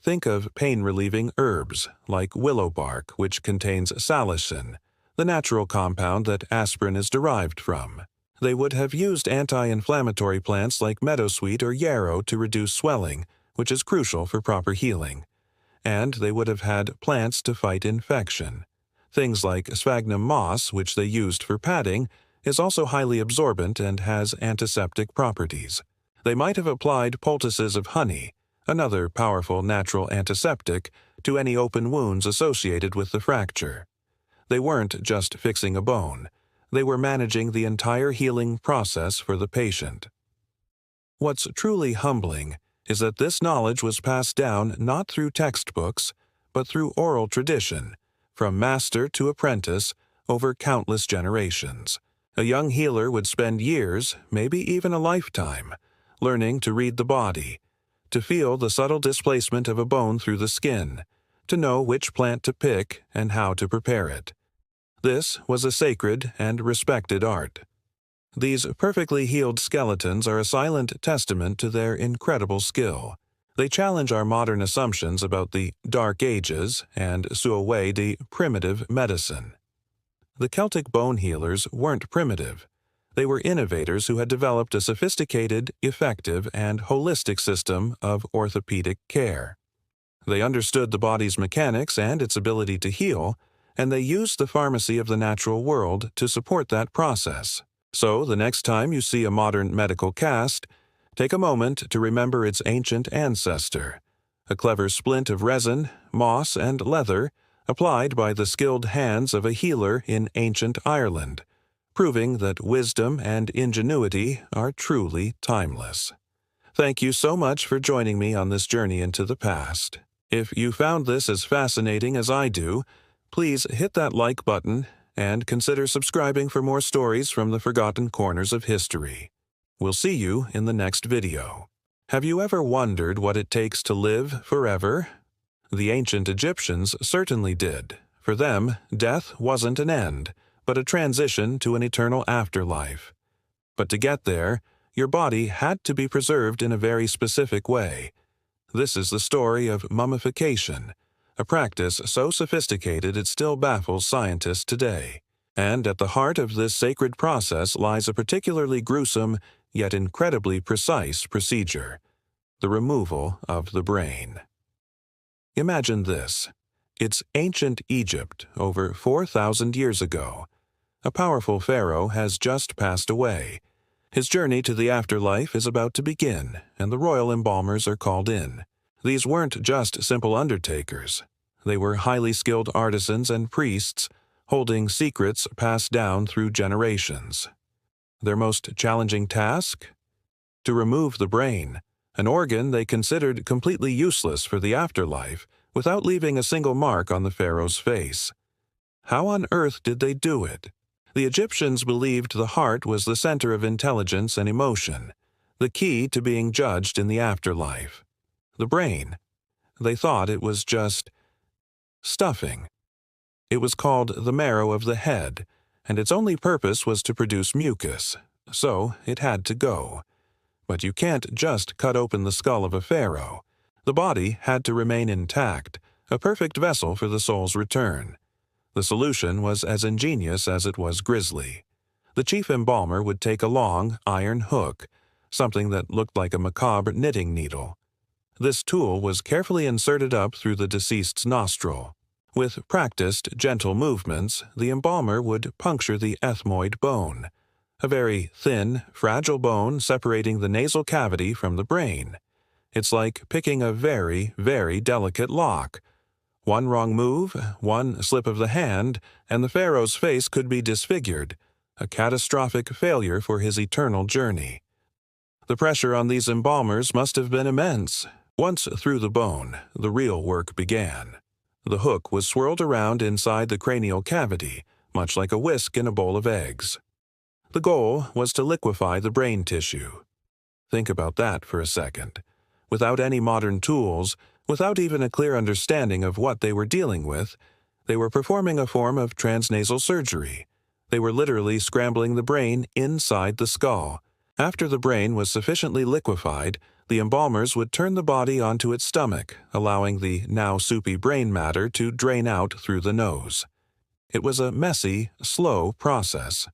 Think of pain-relieving herbs, like willow bark, which contains salicin, the natural compound that aspirin is derived from. They would have used anti-inflammatory plants like meadowsweet or yarrow to reduce swelling, which is crucial for proper healing. And they would have had plants to fight infection. Things like sphagnum moss, which they used for padding, is also highly absorbent and has antiseptic properties. They might have applied poultices of honey, another powerful natural antiseptic, to any open wounds associated with the fracture. They weren't just fixing a bone. They were managing the entire healing process for the patient. What's truly humbling is that this knowledge was passed down not through textbooks, but through oral tradition, from master to apprentice, over countless generations. A young healer would spend years, maybe even a lifetime, learning to read the body, to feel the subtle displacement of a bone through the skin, to know which plant to pick and how to prepare it. This was a sacred and respected art. These perfectly healed skeletons are a silent testament to their incredible skill. They challenge our modern assumptions about the Dark Ages and sue away the primitive medicine. The Celtic bone healers weren't primitive. They were innovators who had developed a sophisticated, effective, and holistic system of orthopedic care. They understood the body's mechanics and its ability to heal, and they used the pharmacy of the natural world to support that process. So, the next time you see a modern medical cast, Take a moment to remember its ancient ancestor, a clever splint of resin, moss, and leather applied by the skilled hands of a healer in ancient Ireland, proving that wisdom and ingenuity are truly timeless. Thank you so much for joining me on this journey into the past. If you found this as fascinating as I do, please hit that like button and consider subscribing for more stories from the forgotten corners of history. We'll see you in the next video. Have you ever wondered what it takes to live forever? The ancient Egyptians certainly did. For them, death wasn't an end, but a transition to an eternal afterlife. But to get there, your body had to be preserved in a very specific way. This is the story of mummification, a practice so sophisticated it still baffles scientists today. And at the heart of this sacred process lies a particularly gruesome, yet incredibly precise procedure: the removal of the brain. Imagine this. It's ancient Egypt, over 4,000 years ago. A powerful pharaoh has just passed away. His journey to the afterlife is about to begin, and the royal embalmers are called in. These weren't just simple undertakers. They were highly skilled artisans and priests, holding secrets passed down through generations. Their most challenging task? To remove the brain, an organ they considered completely useless for the afterlife, without leaving a single mark on the pharaoh's face. How on earth did they do it? The Egyptians believed the heart was the center of intelligence and emotion, the key to being judged in the afterlife. The brain, they thought it was just stuffing. It was called the marrow of the head, and its only purpose was to produce mucus, so it had to go. But you can't just cut open the skull of a pharaoh. The body had to remain intact, a perfect vessel for the soul's return. The solution was as ingenious as it was grisly. The chief embalmer would take a long, iron hook, something that looked like a macabre knitting needle. This tool was carefully inserted up through the deceased's nostril. With practiced, gentle movements, the embalmer would puncture the ethmoid bone, a very thin, fragile bone separating the nasal cavity from the brain. It's like picking a very, very delicate lock. One wrong move, one slip of the hand, and the pharaoh's face could be disfigured, a catastrophic failure for his eternal journey. The pressure on these embalmers must have been immense. Once through the bone, the real work began. The hook was swirled around inside the cranial cavity, much like a whisk in a bowl of eggs. The goal was to liquefy the brain tissue. Think about that for a second. Without any modern tools, without even a clear understanding of what they were dealing with, they were performing a form of transnasal surgery. They were literally scrambling the brain inside the skull. After the brain was sufficiently liquefied, the embalmers would turn the body onto its stomach, allowing the now soupy brain matter to drain out through the nose. It was a messy, slow process.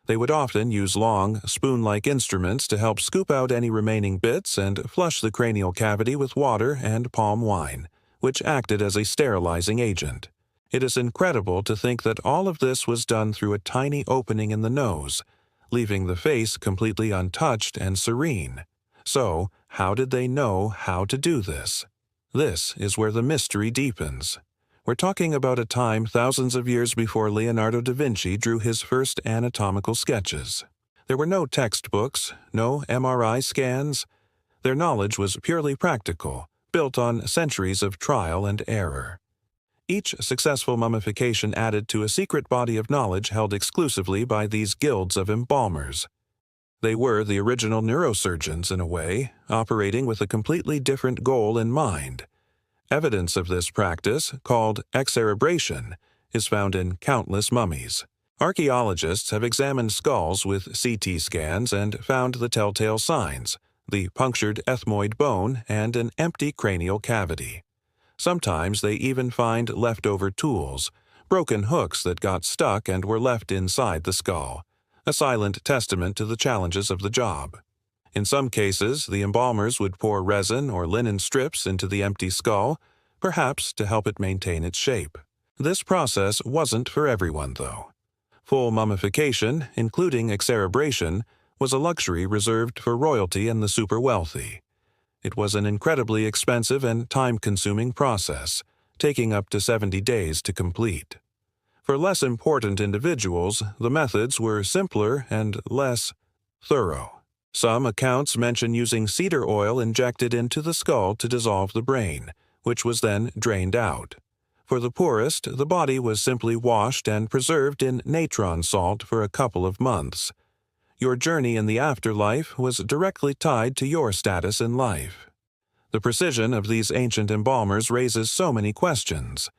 They would often use long, spoon-like instruments to help scoop out any remaining bits and flush the cranial cavity with water and palm wine, which acted as a sterilizing agent. It is incredible to think that all of this was done through a tiny opening in the nose, leaving the face completely untouched and serene. So, how did they know how to do this? This is where the mystery deepens. We're talking about a time thousands of years before Leonardo da Vinci drew his first anatomical sketches. There were no textbooks, no MRI scans. Their knowledge was purely practical, built on centuries of trial and error. Each successful mummification added to a secret body of knowledge held exclusively by these guilds of embalmers. They were the original neurosurgeons in a way, operating with a completely different goal in mind. Evidence of this practice, called excerebration, is found in countless mummies. Archaeologists have examined skulls with CT scans and found the telltale signs: the punctured ethmoid bone and an empty cranial cavity. Sometimes they even find leftover tools, broken hooks that got stuck and were left inside the skull, a silent testament to the challenges of the job. In some cases, the embalmers would pour resin or linen strips into the empty skull, perhaps to help it maintain its shape. This process wasn't for everyone, though. Full mummification, including excerebration, was a luxury reserved for royalty and the super wealthy. It was an incredibly expensive and time-consuming process, taking up to 70 days to complete. For less important individuals, the methods were simpler and less thorough. Some accounts mention using cedar oil injected into the skull to dissolve the brain, which was then drained out. For the poorest, the body was simply washed and preserved in natron salt for a couple of months. Your journey in the afterlife was directly tied to your status in life. The precision of these ancient embalmers raises so many questions.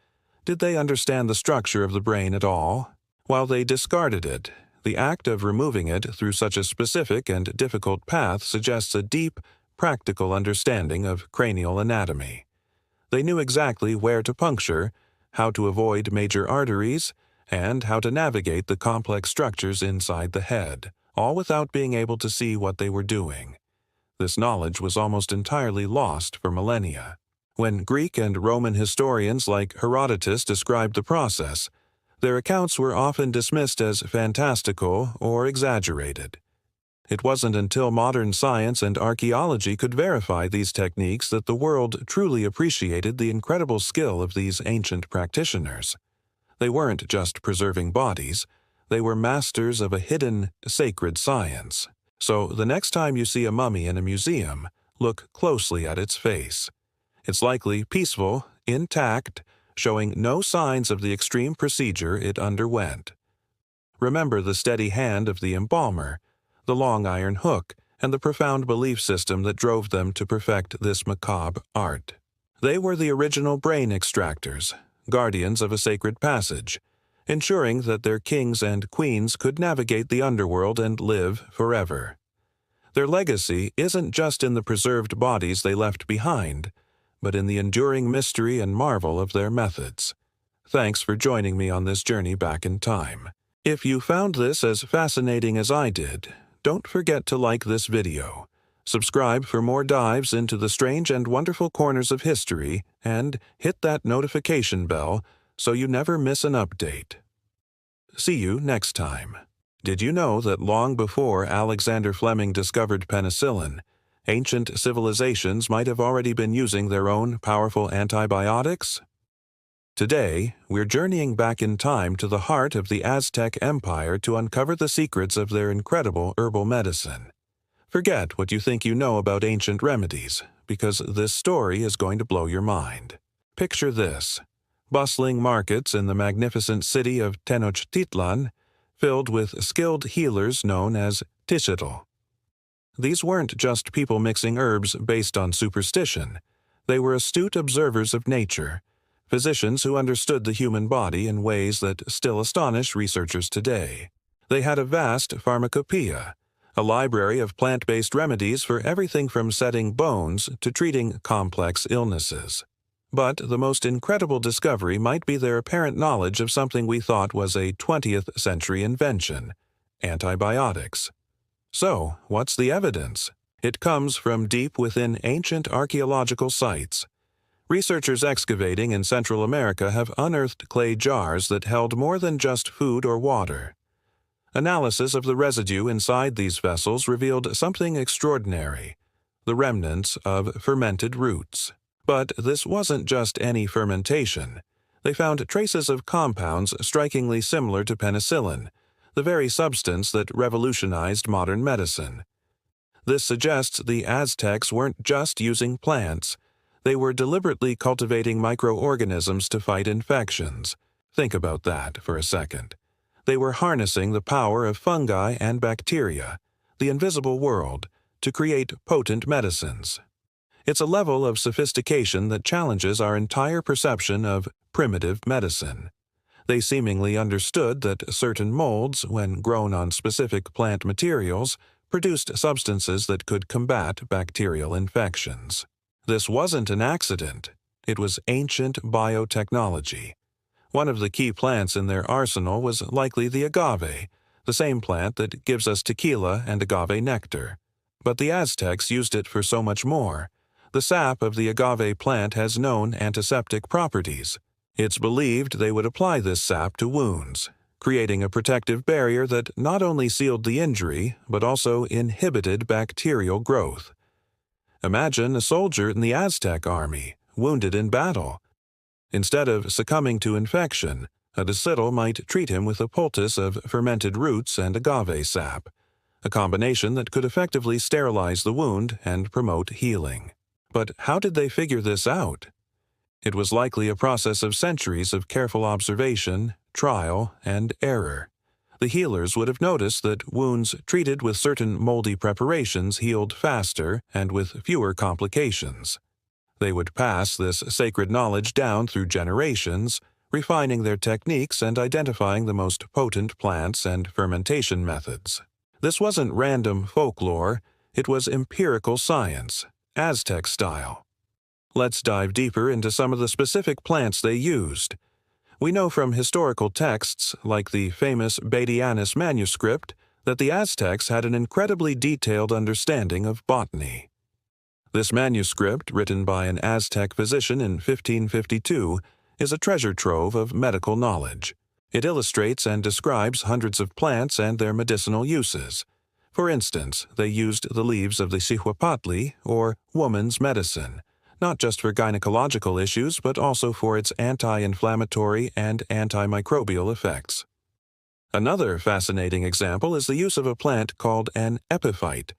Did they understand the structure of the brain at all? While they discarded it, the act of removing it through such a specific and difficult path suggests a deep, practical understanding of cranial anatomy. They knew exactly where to puncture, how to avoid major arteries, and how to navigate the complex structures inside the head, all without being able to see what they were doing. This knowledge was almost entirely lost for millennia. When Greek and Roman historians like Herodotus described the process, their accounts were often dismissed as fantastical or exaggerated. It wasn't until modern science and archaeology could verify these techniques that the world truly appreciated the incredible skill of these ancient practitioners. They weren't just preserving bodies, they were masters of a hidden, sacred science. So the next time you see a mummy in a museum, look closely at its face. It's likely peaceful, intact, showing no signs of the extreme procedure it underwent. Remember the steady hand of the embalmer, the long iron hook, and the profound belief system that drove them to perfect this macabre art. They were the original brain extractors, guardians of a sacred passage, ensuring that their kings and queens could navigate the underworld and live forever. Their legacy isn't just in the preserved bodies they left behind, but in the enduring mystery and marvel of their methods. Thanks for joining me on this journey back in time. If you found this as fascinating as I did, don't forget to like this video, subscribe for more dives into the strange and wonderful corners of history, and hit that notification bell so you never miss an update. See you next time. Did you know that long before Alexander Fleming discovered penicillin, ancient civilizations might have already been using their own powerful antibiotics? Today, we're journeying back in time to the heart of the Aztec Empire to uncover the secrets of their incredible herbal medicine. Forget what you think you know about ancient remedies, because this story is going to blow your mind. Picture this: bustling markets in the magnificent city of Tenochtitlan, filled with skilled healers known as Tixitl. These weren't just people mixing herbs based on superstition. They were astute observers of nature, physicians who understood the human body in ways that still astonish researchers today. They had a vast pharmacopoeia, a library of plant-based remedies for everything from setting bones to treating complex illnesses. But the most incredible discovery might be their apparent knowledge of something we thought was a 20th century invention: antibiotics. So, what's the evidence? It comes from deep within ancient archaeological sites. Researchers excavating in Central America have unearthed clay jars that held more than just food or water. Analysis of the residue inside these vessels revealed something extraordinary: the remnants of fermented roots. But this wasn't just any fermentation. They found traces of compounds strikingly similar to penicillin, the very substance that revolutionized modern medicine. This suggests the Aztecs weren't just using plants. They were deliberately cultivating microorganisms to fight infections. Think about that for a second. They were harnessing the power of fungi and bacteria, the invisible world, to create potent medicines. It's a level of sophistication that challenges our entire perception of primitive medicine. They seemingly understood that certain molds, when grown on specific plant materials, produced substances that could combat bacterial infections. This wasn't an accident. It was ancient biotechnology. One of the key plants in their arsenal was likely the agave, the same plant that gives us tequila and agave nectar. But the Aztecs used it for so much more. The sap of the agave plant has known antiseptic properties. It's believed they would apply this sap to wounds. creating a protective barrier that not only sealed the injury, but also inhibited bacterial growth. Imagine a soldier in the Aztec army, wounded in battle. Instead of succumbing to infection, a disciple might treat him with a poultice of fermented roots and agave sap, a combination that could effectively sterilize the wound and promote healing. But how did they figure this out? It was likely a process of centuries of careful observation, trial, and error. The healers would have noticed that wounds treated with certain moldy preparations healed faster and with fewer complications. They would pass this sacred knowledge down through generations, refining their techniques and identifying the most potent plants and fermentation methods. This wasn't random folklore, it was empirical science, Aztec style. Let's dive deeper into some of the specific plants they used. We know from historical texts, like the famous Badianus manuscript, that the Aztecs had an incredibly detailed understanding of botany. This manuscript, written by an Aztec physician in 1552, is a treasure trove of medical knowledge. It illustrates and describes hundreds of plants and their medicinal uses. For instance, they used the leaves of the Cihuapatli, or woman's medicine, not just for gynecological issues but also for its anti-inflammatory and antimicrobial effects. Another fascinating example is the use of a plant called an epiphyte,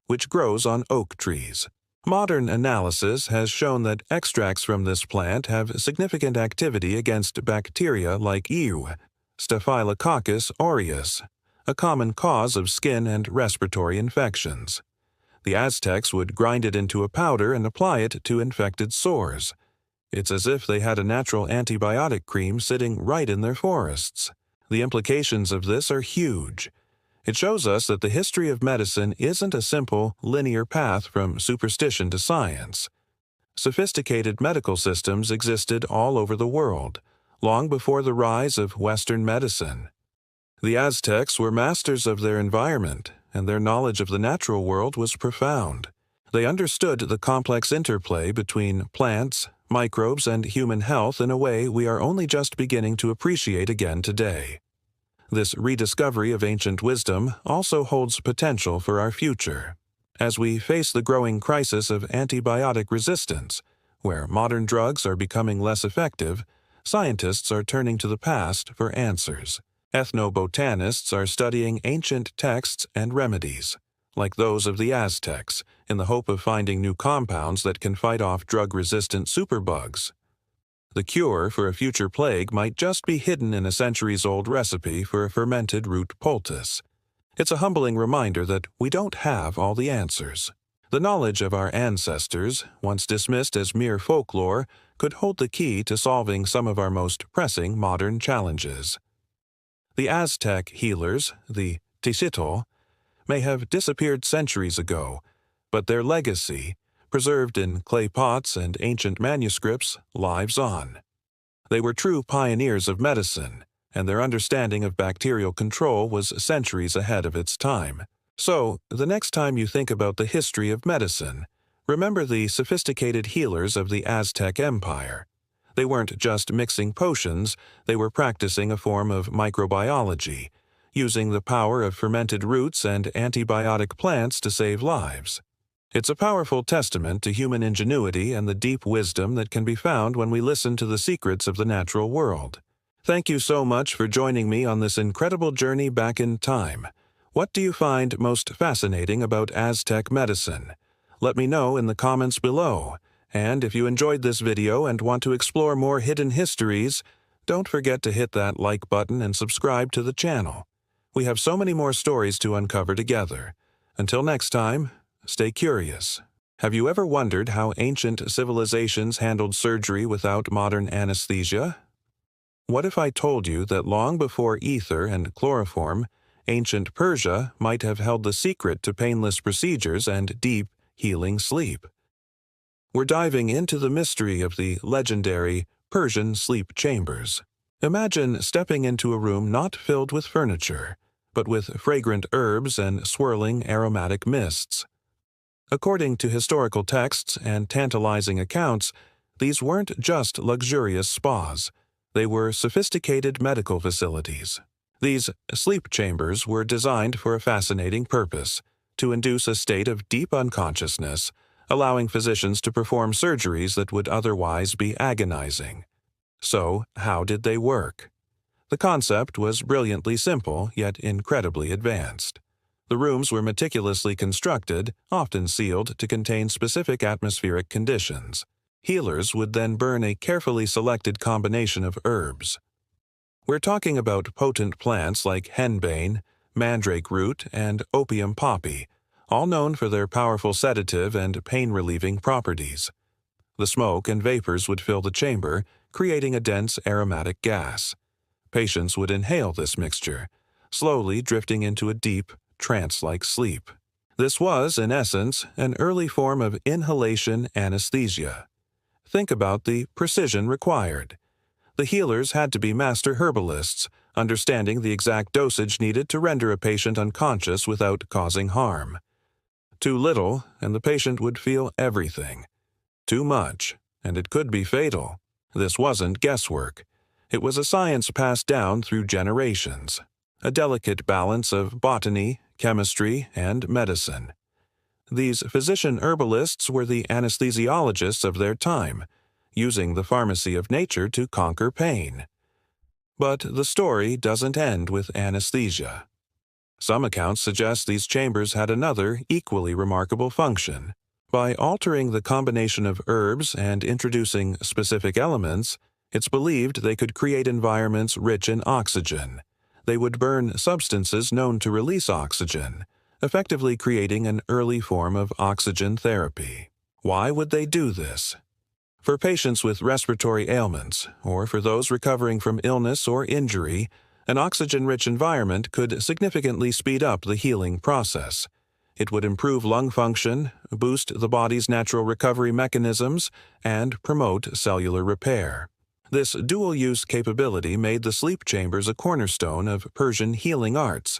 which grows on oak trees. Modern analysis has shown that extracts from this plant have significant activity against bacteria like E.U., Staphylococcus aureus, a common cause of skin and respiratory infections. The Aztecs would grind it into a powder and apply it to infected sores. It's as if they had a natural antibiotic cream sitting right in their forests. The implications of this are huge. It shows us that the history of medicine isn't a simple, linear path from superstition to science. Sophisticated medical systems existed all over the world, long before the rise of Western medicine. The Aztecs were masters of their environment, and their knowledge of the natural world was profound. They understood the complex interplay between plants, microbes, and human health in a way we are only just beginning to appreciate again today. This rediscovery of ancient wisdom also holds potential for our future. As we face the growing crisis of antibiotic resistance, where modern drugs are becoming less effective, scientists are turning to the past for answers. Ethnobotanists are studying ancient texts and remedies, like those of the Aztecs, in the hope of finding new compounds that can fight off drug-resistant superbugs. The cure for a future plague might just be hidden in a centuries-old recipe for a fermented root poultice. It's a humbling reminder that we don't have all the answers. The knowledge of our ancestors, once dismissed as mere folklore, could hold the key to solving some of our most pressing modern challenges. The Aztec healers, the Tixitl, may have disappeared centuries ago, but their legacy, preserved in clay pots and ancient manuscripts, lives on. They were true pioneers of medicine, and their understanding of bacterial control was centuries ahead of its time. So, the next time you think about the history of medicine, remember the sophisticated healers of the Aztec Empire. They weren't just mixing potions, they were practicing a form of microbiology, using the power of fermented roots and antibiotic plants to save lives. It's a powerful testament to human ingenuity and the deep wisdom that can be found when we listen to the secrets of the natural world. Thank you so much for joining me on this incredible journey back in time. What do you find most fascinating about Aztec medicine? Let me know in the comments below. And if you enjoyed this video and want to explore more hidden histories, don't forget to hit that like button and subscribe to the channel. We have so many more stories to uncover together. Until next time, stay curious. Have you ever wondered how ancient civilizations handled surgery without modern anesthesia? What if I told you that long before ether and chloroform, ancient Persia might have held the secret to painless procedures and deep, healing sleep? We're diving into the mystery of the legendary Persian sleep chambers. Imagine stepping into a room not filled with furniture, but with fragrant herbs and swirling aromatic mists. According to historical texts and tantalizing accounts, these weren't just luxurious spas. They were sophisticated medical facilities. These sleep chambers were designed for a fascinating purpose: to induce a state of deep unconsciousness, allowing physicians to perform surgeries that would otherwise be agonizing. So, how did they work? The concept was brilliantly simple, yet incredibly advanced. The rooms were meticulously constructed, often sealed to contain specific atmospheric conditions. Healers would then burn a carefully selected combination of herbs. We're talking about potent plants like henbane, mandrake root, and opium poppy, all known for their powerful sedative and pain-relieving properties. The smoke and vapors would fill the chamber, creating a dense aromatic gas. Patients would inhale this mixture, slowly drifting into a deep, trance-like sleep. This was, in essence, an early form of inhalation anesthesia. Think about the precision required. The healers had to be master herbalists, understanding the exact dosage needed to render a patient unconscious without causing harm. Too little, and the patient would feel everything. Too much, and it could be fatal. This wasn't guesswork. It was a science passed down through generations, a delicate balance of botany, chemistry, and medicine. These physician herbalists were the anesthesiologists of their time, using the pharmacy of nature to conquer pain. But the story doesn't end with anesthesia. Some accounts suggest these chambers had another, equally remarkable function. By altering the combination of herbs and introducing specific elements, it's believed they could create environments rich in oxygen. They would burn substances known to release oxygen, effectively creating an early form of oxygen therapy. Why would they do this? For patients with respiratory ailments, or for those recovering from illness or injury, an oxygen-rich environment could significantly speed up the healing process. It would improve lung function, boost the body's natural recovery mechanisms, and promote cellular repair. This dual-use capability made the sleep chambers a cornerstone of Persian healing arts,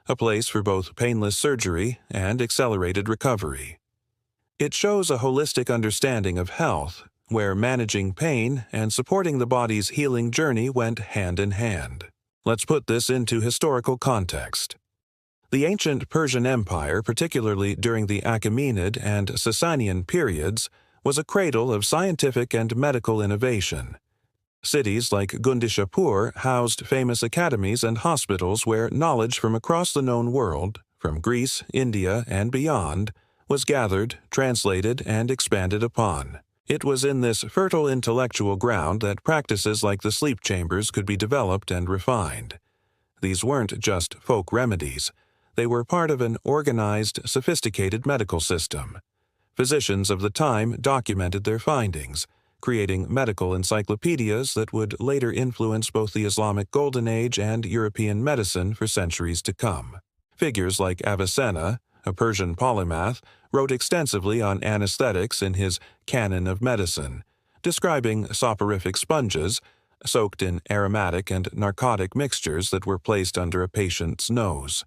a place for both painless surgery and accelerated recovery. It shows a holistic understanding of health, where managing pain and supporting the body's healing journey went hand in hand. Let's put this into historical context. The ancient Persian Empire, particularly during the Achaemenid and Sasanian periods, was a cradle of scientific and medical innovation. Cities like Gundishapur housed famous academies and hospitals where knowledge from across the known world, from Greece, India, and beyond, was gathered, translated, and expanded upon. It was in this fertile intellectual ground that practices like the sleep chambers could be developed and refined. These weren't just folk remedies. They were part of an organized, sophisticated medical system. Physicians of the time documented their findings, creating medical encyclopedias that would later influence both the Islamic Golden Age and European medicine for centuries to come. Figures like Avicenna, a Persian polymath, wrote extensively on anesthetics in his Canon of Medicine, describing soporific sponges soaked in aromatic and narcotic mixtures that were placed under a patient's nose.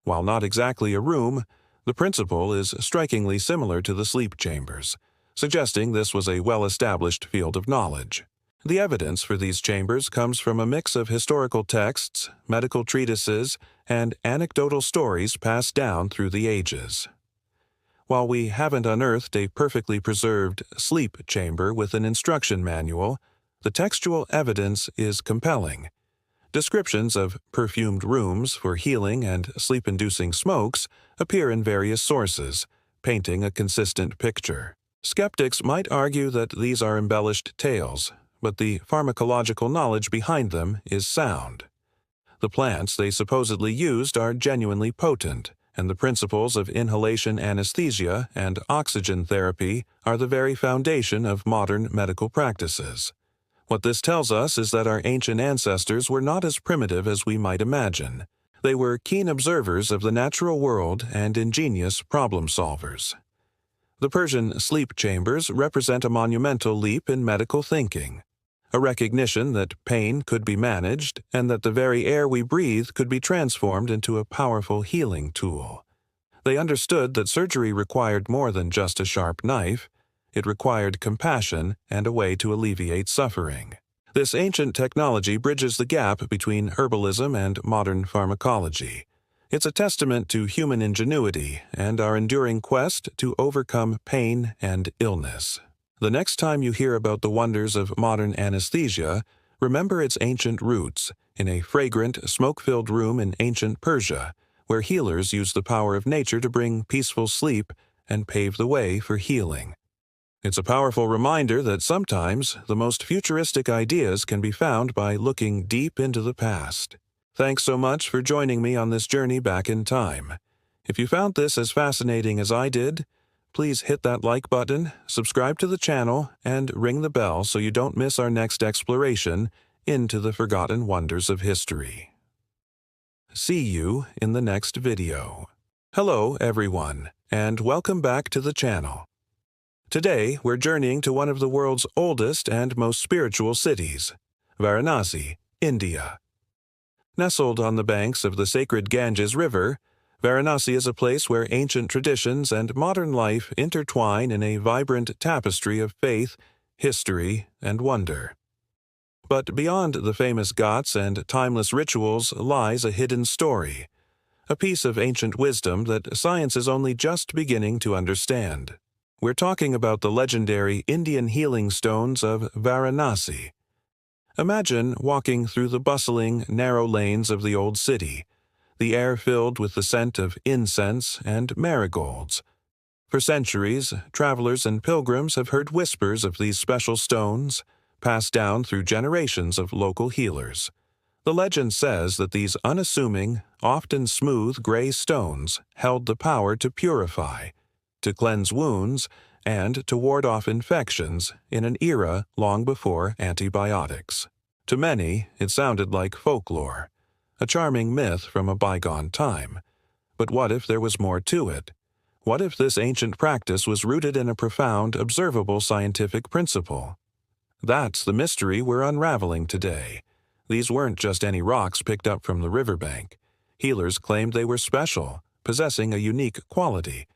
While not exactly a room, the principle is strikingly similar to the sleep chambers, suggesting this was a well-established field of knowledge. The evidence for these chambers comes from a mix of historical texts, medical treatises, and anecdotal stories passed down through the ages. While we haven't unearthed a perfectly preserved sleep chamber with an instruction manual, the textual evidence is compelling. Descriptions of perfumed rooms for healing and sleep-inducing smokes appear in various sources, painting a consistent picture. Skeptics might argue that these are embellished tales, but the pharmacological knowledge behind them is sound. The plants they supposedly used are genuinely potent, and the principles of inhalation anesthesia and oxygen therapy are the very foundation of modern medical practices. What this tells us is that our ancient ancestors were not as primitive as we might imagine. They were keen observers of the natural world and ingenious problem solvers. The Persian sleep chambers represent a monumental leap in medical thinking, a recognition that pain could be managed and that the very air we breathe could be transformed into a powerful healing tool. They understood that surgery required more than just a sharp knife. It required compassion and a way to alleviate suffering. This ancient technology bridges the gap between herbalism and modern pharmacology. It's a testament to human ingenuity and our enduring quest to overcome pain and illness. The next time you hear about the wonders of modern anesthesia, remember its ancient roots in a fragrant, smoke-filled room in ancient Persia, where healers used the power of nature to bring peaceful sleep and pave the way for healing. It's a powerful reminder that sometimes the most futuristic ideas can be found by looking deep into the past. Thanks so much for joining me on this journey back in time. If you found this as fascinating as I did, please hit that like button, subscribe to the channel, and ring the bell so you don't miss our next exploration into the forgotten wonders of history. See you in the next video. Hello, everyone, and welcome back to the channel. Today, we're journeying to one of the world's oldest and most spiritual cities, Varanasi, India. Nestled on the banks of the sacred Ganges River, Varanasi is a place where ancient traditions and modern life intertwine in a vibrant tapestry of faith, history, and wonder. But beyond the famous ghats and timeless rituals lies a hidden story, a piece of ancient wisdom that science is only just beginning to understand. We're talking about the legendary Indian healing stones of Varanasi. Imagine walking through the bustling, narrow lanes of the old city, the air filled with the scent of incense and marigolds. For centuries, travelers and pilgrims have heard whispers of these special stones, passed down through generations of local healers. The legend says that these unassuming, often smooth gray stones held the power to purify, to cleanse wounds, and to ward off infections in an era long before antibiotics. To many, it sounded like folklore, a charming myth from a bygone time. But what if there was more to it? What if this ancient practice was rooted in a profound, observable scientific principle? That's the mystery we're unraveling today. These weren't just any rocks picked up from the riverbank. Healers claimed they were special, possessing a unique quality.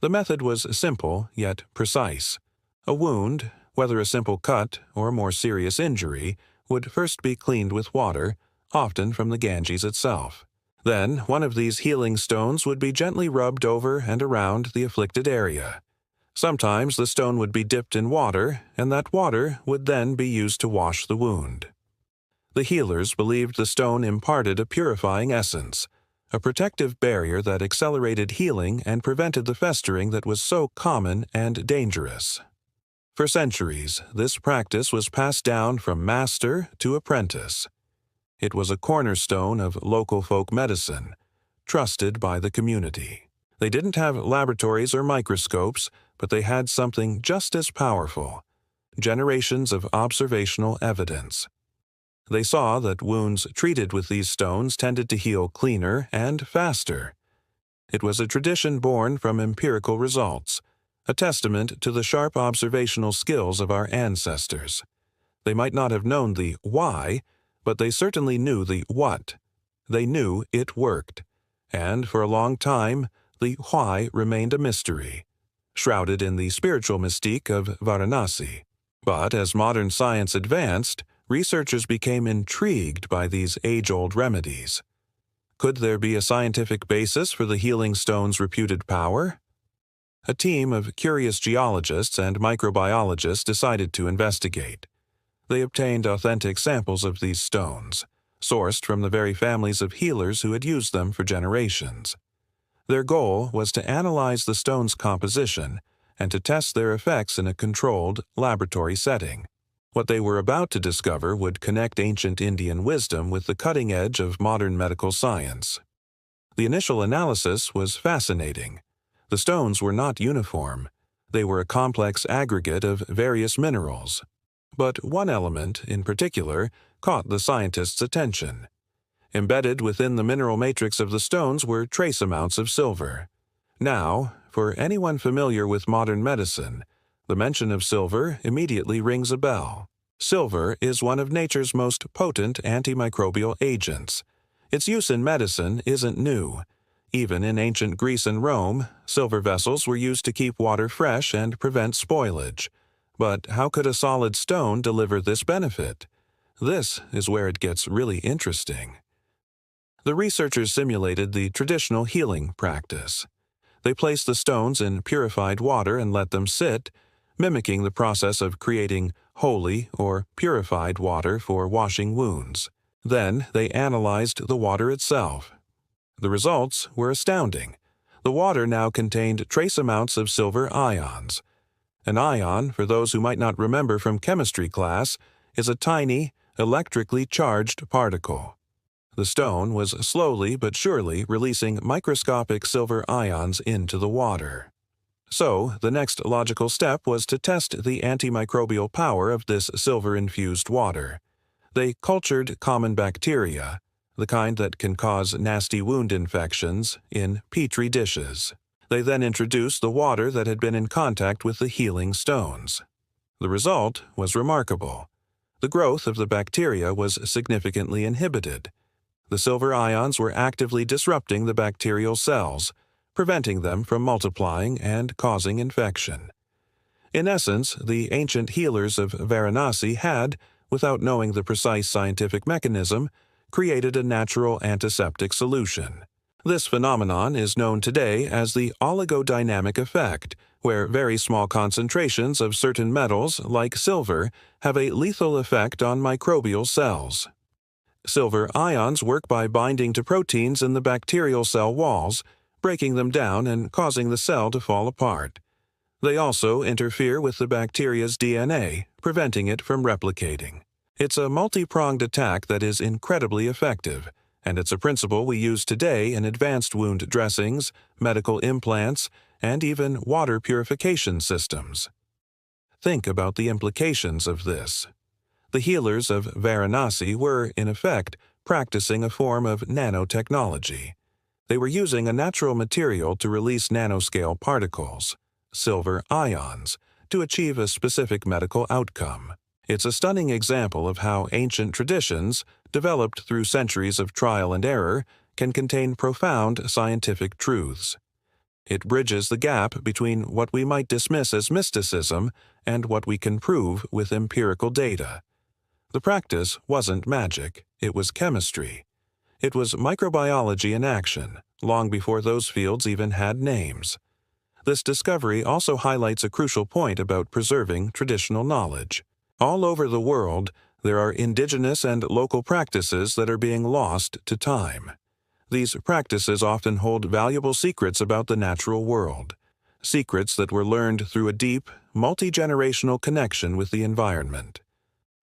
The method was simple, yet precise. A wound, whether a simple cut or a more serious injury, would first be cleaned with water, often from the Ganges itself. Then, one of these healing stones would be gently rubbed over and around the afflicted area. Sometimes the stone would be dipped in water, and that water would then be used to wash the wound. The healers believed the stone imparted a purifying essence, a protective barrier that accelerated healing and prevented the festering that was so common and dangerous. For centuries, this practice was passed down from master to apprentice. It was a cornerstone of local folk medicine, trusted by the community. They didn't have laboratories or microscopes, but they had something just as powerful: generations of observational evidence. They saw that wounds treated with these stones tended to heal cleaner and faster. It was a tradition born from empirical results, a testament to the sharp observational skills of our ancestors. They might not have known the why, but they certainly knew the what. They knew it worked, and for a long time, the why remained a mystery, shrouded in the spiritual mystique of Varanasi. But as modern science advanced, researchers became intrigued by these age-old remedies. Could there be a scientific basis for the healing stone's reputed power? A team of curious geologists and microbiologists decided to investigate. They obtained authentic samples of these stones, sourced from the very families of healers who had used them for generations. Their goal was to analyze the stone's composition and to test their effects in a controlled, laboratory setting. What they were about to discover would connect ancient Indian wisdom with the cutting edge of modern medical science. The initial analysis was fascinating. The stones were not uniform. They were a complex aggregate of various minerals. But one element, in particular, caught the scientists' attention. Embedded within the mineral matrix of the stones were trace amounts of silver. Now, for anyone familiar with modern medicine, the mention of silver immediately rings a bell. Silver is one of nature's most potent antimicrobial agents. Its use in medicine isn't new. Even in ancient Greece and Rome, silver vessels were used to keep water fresh and prevent spoilage. But how could a solid stone deliver this benefit? This is where it gets really interesting. The researchers simulated the traditional healing practice. They placed the stones in purified water and let them sit, mimicking the process of creating holy or purified water for washing wounds. Then they analyzed the water itself. The results were astounding. The water now contained trace amounts of silver ions. An ion, for those who might not remember from chemistry class, is a tiny, electrically charged particle. The stone was slowly but surely releasing microscopic silver ions into the water. So, the next logical step was to test the antimicrobial power of this silver-infused water. They cultured common bacteria, the kind that can cause nasty wound infections, in petri dishes. They then introduced the water that had been in contact with the healing stones. The result was remarkable. The growth of the bacteria was significantly inhibited. The silver ions were actively disrupting the bacterial cells, preventing them from multiplying and causing infection. In essence, the ancient healers of Varanasi had, without knowing the precise scientific mechanism, created a natural antiseptic solution. This phenomenon is known today as the oligodynamic effect, where very small concentrations of certain metals, like silver, have a lethal effect on microbial cells. Silver ions work by binding to proteins in the bacterial cell walls, breaking them down and causing the cell to fall apart. They also interfere with the bacteria's DNA, preventing it from replicating. It's a multi-pronged attack that is incredibly effective, and it's a principle we use today in advanced wound dressings, medical implants, and even water purification systems. Think about the implications of this. The healers of Varanasi were, in effect, practicing a form of nanotechnology. They were using a natural material to release nanoscale particles, silver ions, to achieve a specific medical outcome. It's a stunning example of how ancient traditions, developed through centuries of trial and error, can contain profound scientific truths. It bridges the gap between what we might dismiss as mysticism and what we can prove with empirical data. The practice wasn't magic, it was chemistry. It was microbiology in action, long before those fields even had names. This discovery also highlights a crucial point about preserving traditional knowledge. All over the world, there are indigenous and local practices that are being lost to time. These practices often hold valuable secrets about the natural world, secrets that were learned through a deep, multi-generational connection with the environment.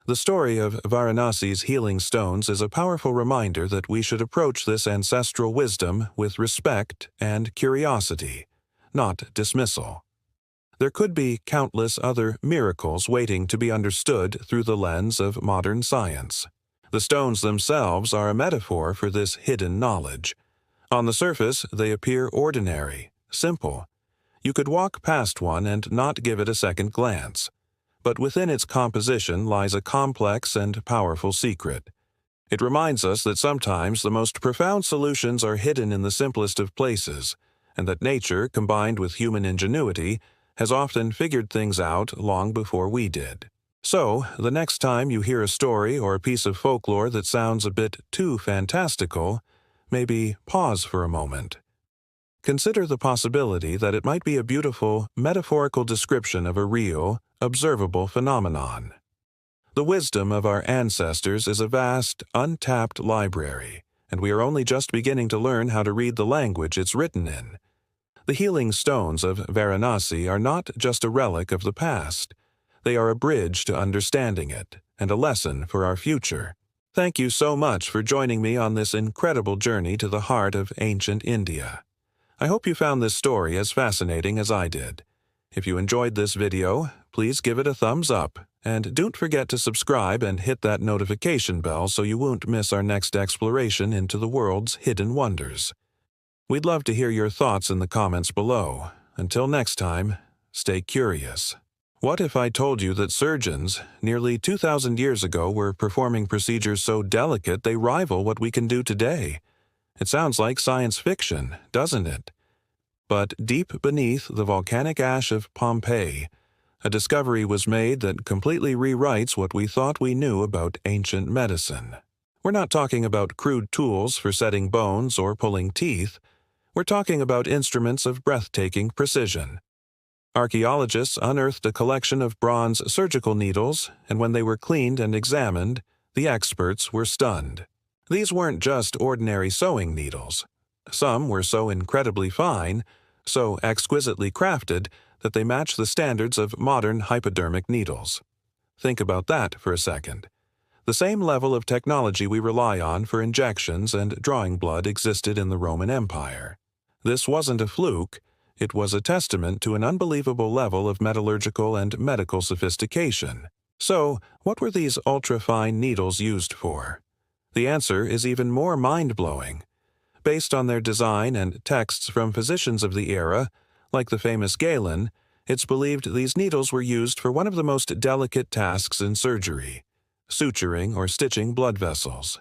The story of Varanasi's healing stones is a powerful reminder that we should approach this ancestral wisdom with respect and curiosity, not dismissal. There could be countless other miracles waiting to be understood through the lens of modern science. The stones themselves are a metaphor for this hidden knowledge. On the surface, they appear ordinary, simple. You could walk past one and not give it a second glance. But within its composition lies a complex and powerful secret. It reminds us that sometimes the most profound solutions are hidden in the simplest of places, and that nature, combined with human ingenuity, has often figured things out long before we did. So, the next time you hear a story or a piece of folklore that sounds a bit too fantastical, maybe pause for a moment. Consider the possibility that it might be a beautiful, metaphorical description of a real, observable phenomenon. The wisdom of our ancestors is a vast, untapped library, and we are only just beginning to learn how to read the language it's written in. The healing stones of Varanasi are not just a relic of the past. They are a bridge to understanding it, and a lesson for our future. Thank you so much for joining me on this incredible journey to the heart of ancient India. I hope you found this story as fascinating as I did. If you enjoyed this video, please give it a thumbs up, and don't forget to subscribe and hit that notification bell so you won't miss our next exploration into the world's hidden wonders. We'd love to hear your thoughts in the comments below. Until next time, stay curious. What if I told you that surgeons, nearly 2,000 years ago, were performing procedures so delicate they rival what we can do today? It sounds like science fiction, doesn't it? But deep beneath the volcanic ash of Pompeii, A discovery was made that completely rewrites what we thought we knew about ancient medicine. We're not talking about crude tools for setting bones or pulling teeth. We're talking about instruments of breathtaking precision. Archaeologists unearthed a collection of bronze surgical needles, and when they were cleaned and examined, the experts were stunned. These weren't just ordinary sewing needles. Some were so incredibly fine, so exquisitely crafted, that they match the standards of modern hypodermic needles. Think about that for a second. The same level of technology we rely on for injections and drawing blood existed in the Roman Empire. This wasn't a fluke. It was a testament to an unbelievable level of metallurgical and medical sophistication. So, what were these ultra-fine needles used for? The answer is even more mind-blowing. Based on their design and texts from physicians of the era, like the famous Galen, it's believed these needles were used for one of the most delicate tasks in surgery: suturing or stitching blood vessels.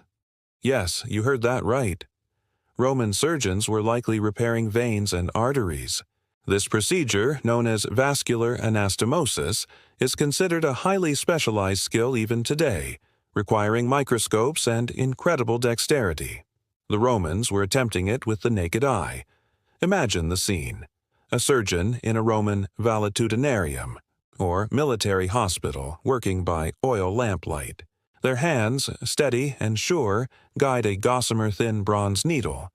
Yes, you heard that right. Roman surgeons were likely repairing veins and arteries. This procedure, known as vascular anastomosis, is considered a highly specialized skill even today, requiring microscopes and incredible dexterity. The Romans were attempting it with the naked eye. Imagine the scene: a surgeon in a Roman valetudinarium, or military hospital, working by oil lamplight. Their hands, steady and sure, guide a gossamer-thin bronze needle,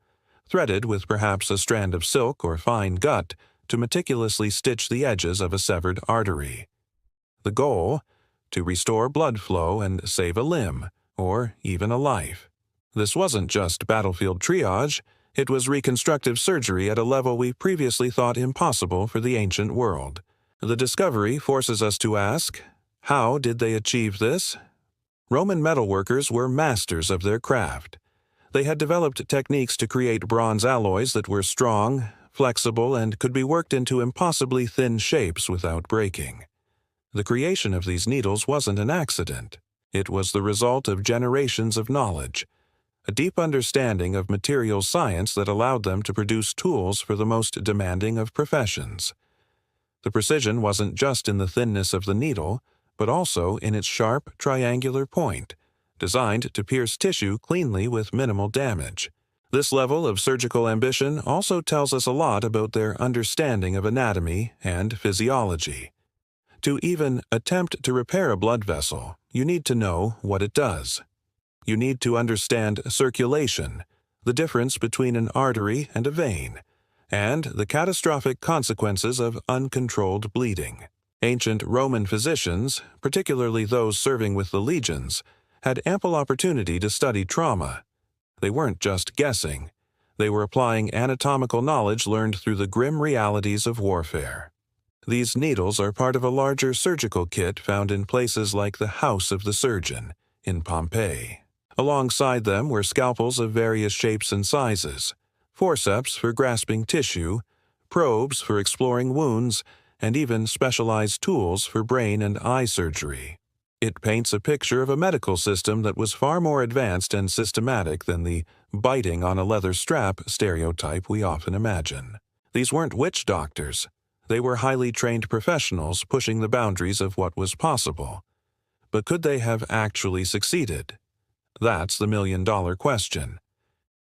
threaded with perhaps a strand of silk or fine gut, to meticulously stitch the edges of a severed artery. The goal? To restore blood flow and save a limb, or even a life. This wasn't just battlefield triage, it was reconstructive surgery at a level we previously thought impossible for the ancient world. The discovery forces us to ask, how did they achieve this? Roman metalworkers were masters of their craft. They had developed techniques to create bronze alloys that were strong, flexible, and could be worked into impossibly thin shapes without breaking. The creation of these needles wasn't an accident. It was the result of generations of knowledge, a deep understanding of materials science that allowed them to produce tools for the most demanding of professions. The precision wasn't just in the thinness of the needle, but also in its sharp, triangular point, designed to pierce tissue cleanly with minimal damage. This level of surgical ambition also tells us a lot about their understanding of anatomy and physiology. To even attempt to repair a blood vessel, you need to know what it does. You need to understand circulation, the difference between an artery and a vein, and the catastrophic consequences of uncontrolled bleeding. Ancient Roman physicians, particularly those serving with the legions, had ample opportunity to study trauma. They weren't just guessing. They were applying anatomical knowledge learned through the grim realities of warfare. These needles are part of a larger surgical kit found in places like the House of the Surgeon in Pompeii. Alongside them were scalpels of various shapes and sizes, forceps for grasping tissue, probes for exploring wounds, and even specialized tools for brain and eye surgery. It paints a picture of a medical system that was far more advanced and systematic than the biting on a leather strap stereotype we often imagine. These weren't witch doctors. They were highly trained professionals pushing the boundaries of what was possible. But could they have actually succeeded? That's the million-dollar question.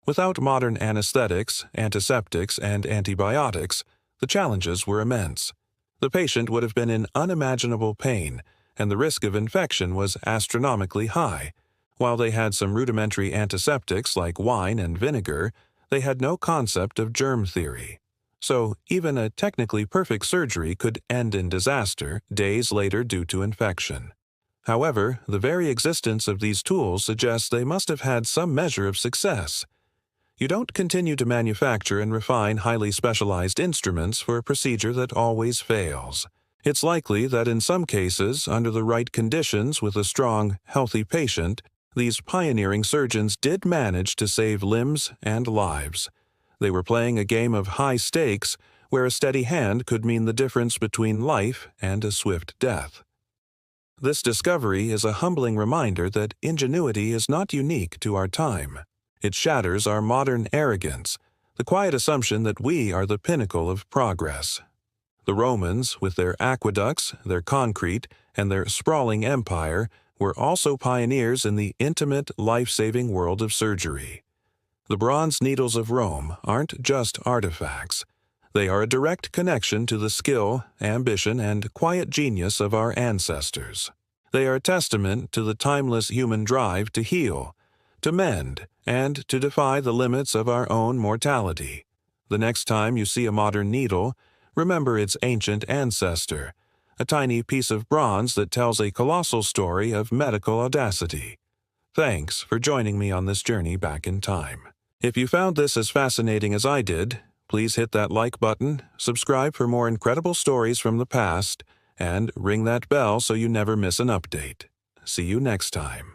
Without modern anesthetics, antiseptics, and antibiotics, the challenges were immense. The patient would have been in unimaginable pain, and the risk of infection was astronomically high. While they had some rudimentary antiseptics like wine and vinegar, they had no concept of germ theory. So even a technically perfect surgery could end in disaster days later due to infection. However, the very existence of these tools suggests they must have had some measure of success. You don't continue to manufacture and refine highly specialized instruments for a procedure that always fails. It's likely that in some cases, under the right conditions with a strong, healthy patient, these pioneering surgeons did manage to save limbs and lives. They were playing a game of high stakes where a steady hand could mean the difference between life and a swift death. This discovery is a humbling reminder that ingenuity is not unique to our time. It shatters our modern arrogance, the quiet assumption that we are the pinnacle of progress. The Romans, with their aqueducts, their concrete, and their sprawling empire, were also pioneers in the intimate, life-saving world of surgery. The bronze needles of Rome aren't just artifacts. They are a direct connection to the skill, ambition, and quiet genius of our ancestors. They are a testament to the timeless human drive to heal, to mend, and to defy the limits of our own mortality. The next time you see a modern needle, remember its ancient ancestor, a tiny piece of bronze that tells a colossal story of medical audacity. Thanks for joining me on this journey back in time. If you found this as fascinating as I did, please hit that like button, subscribe for more incredible stories from the past, and ring that bell so you never miss an update. See you next time.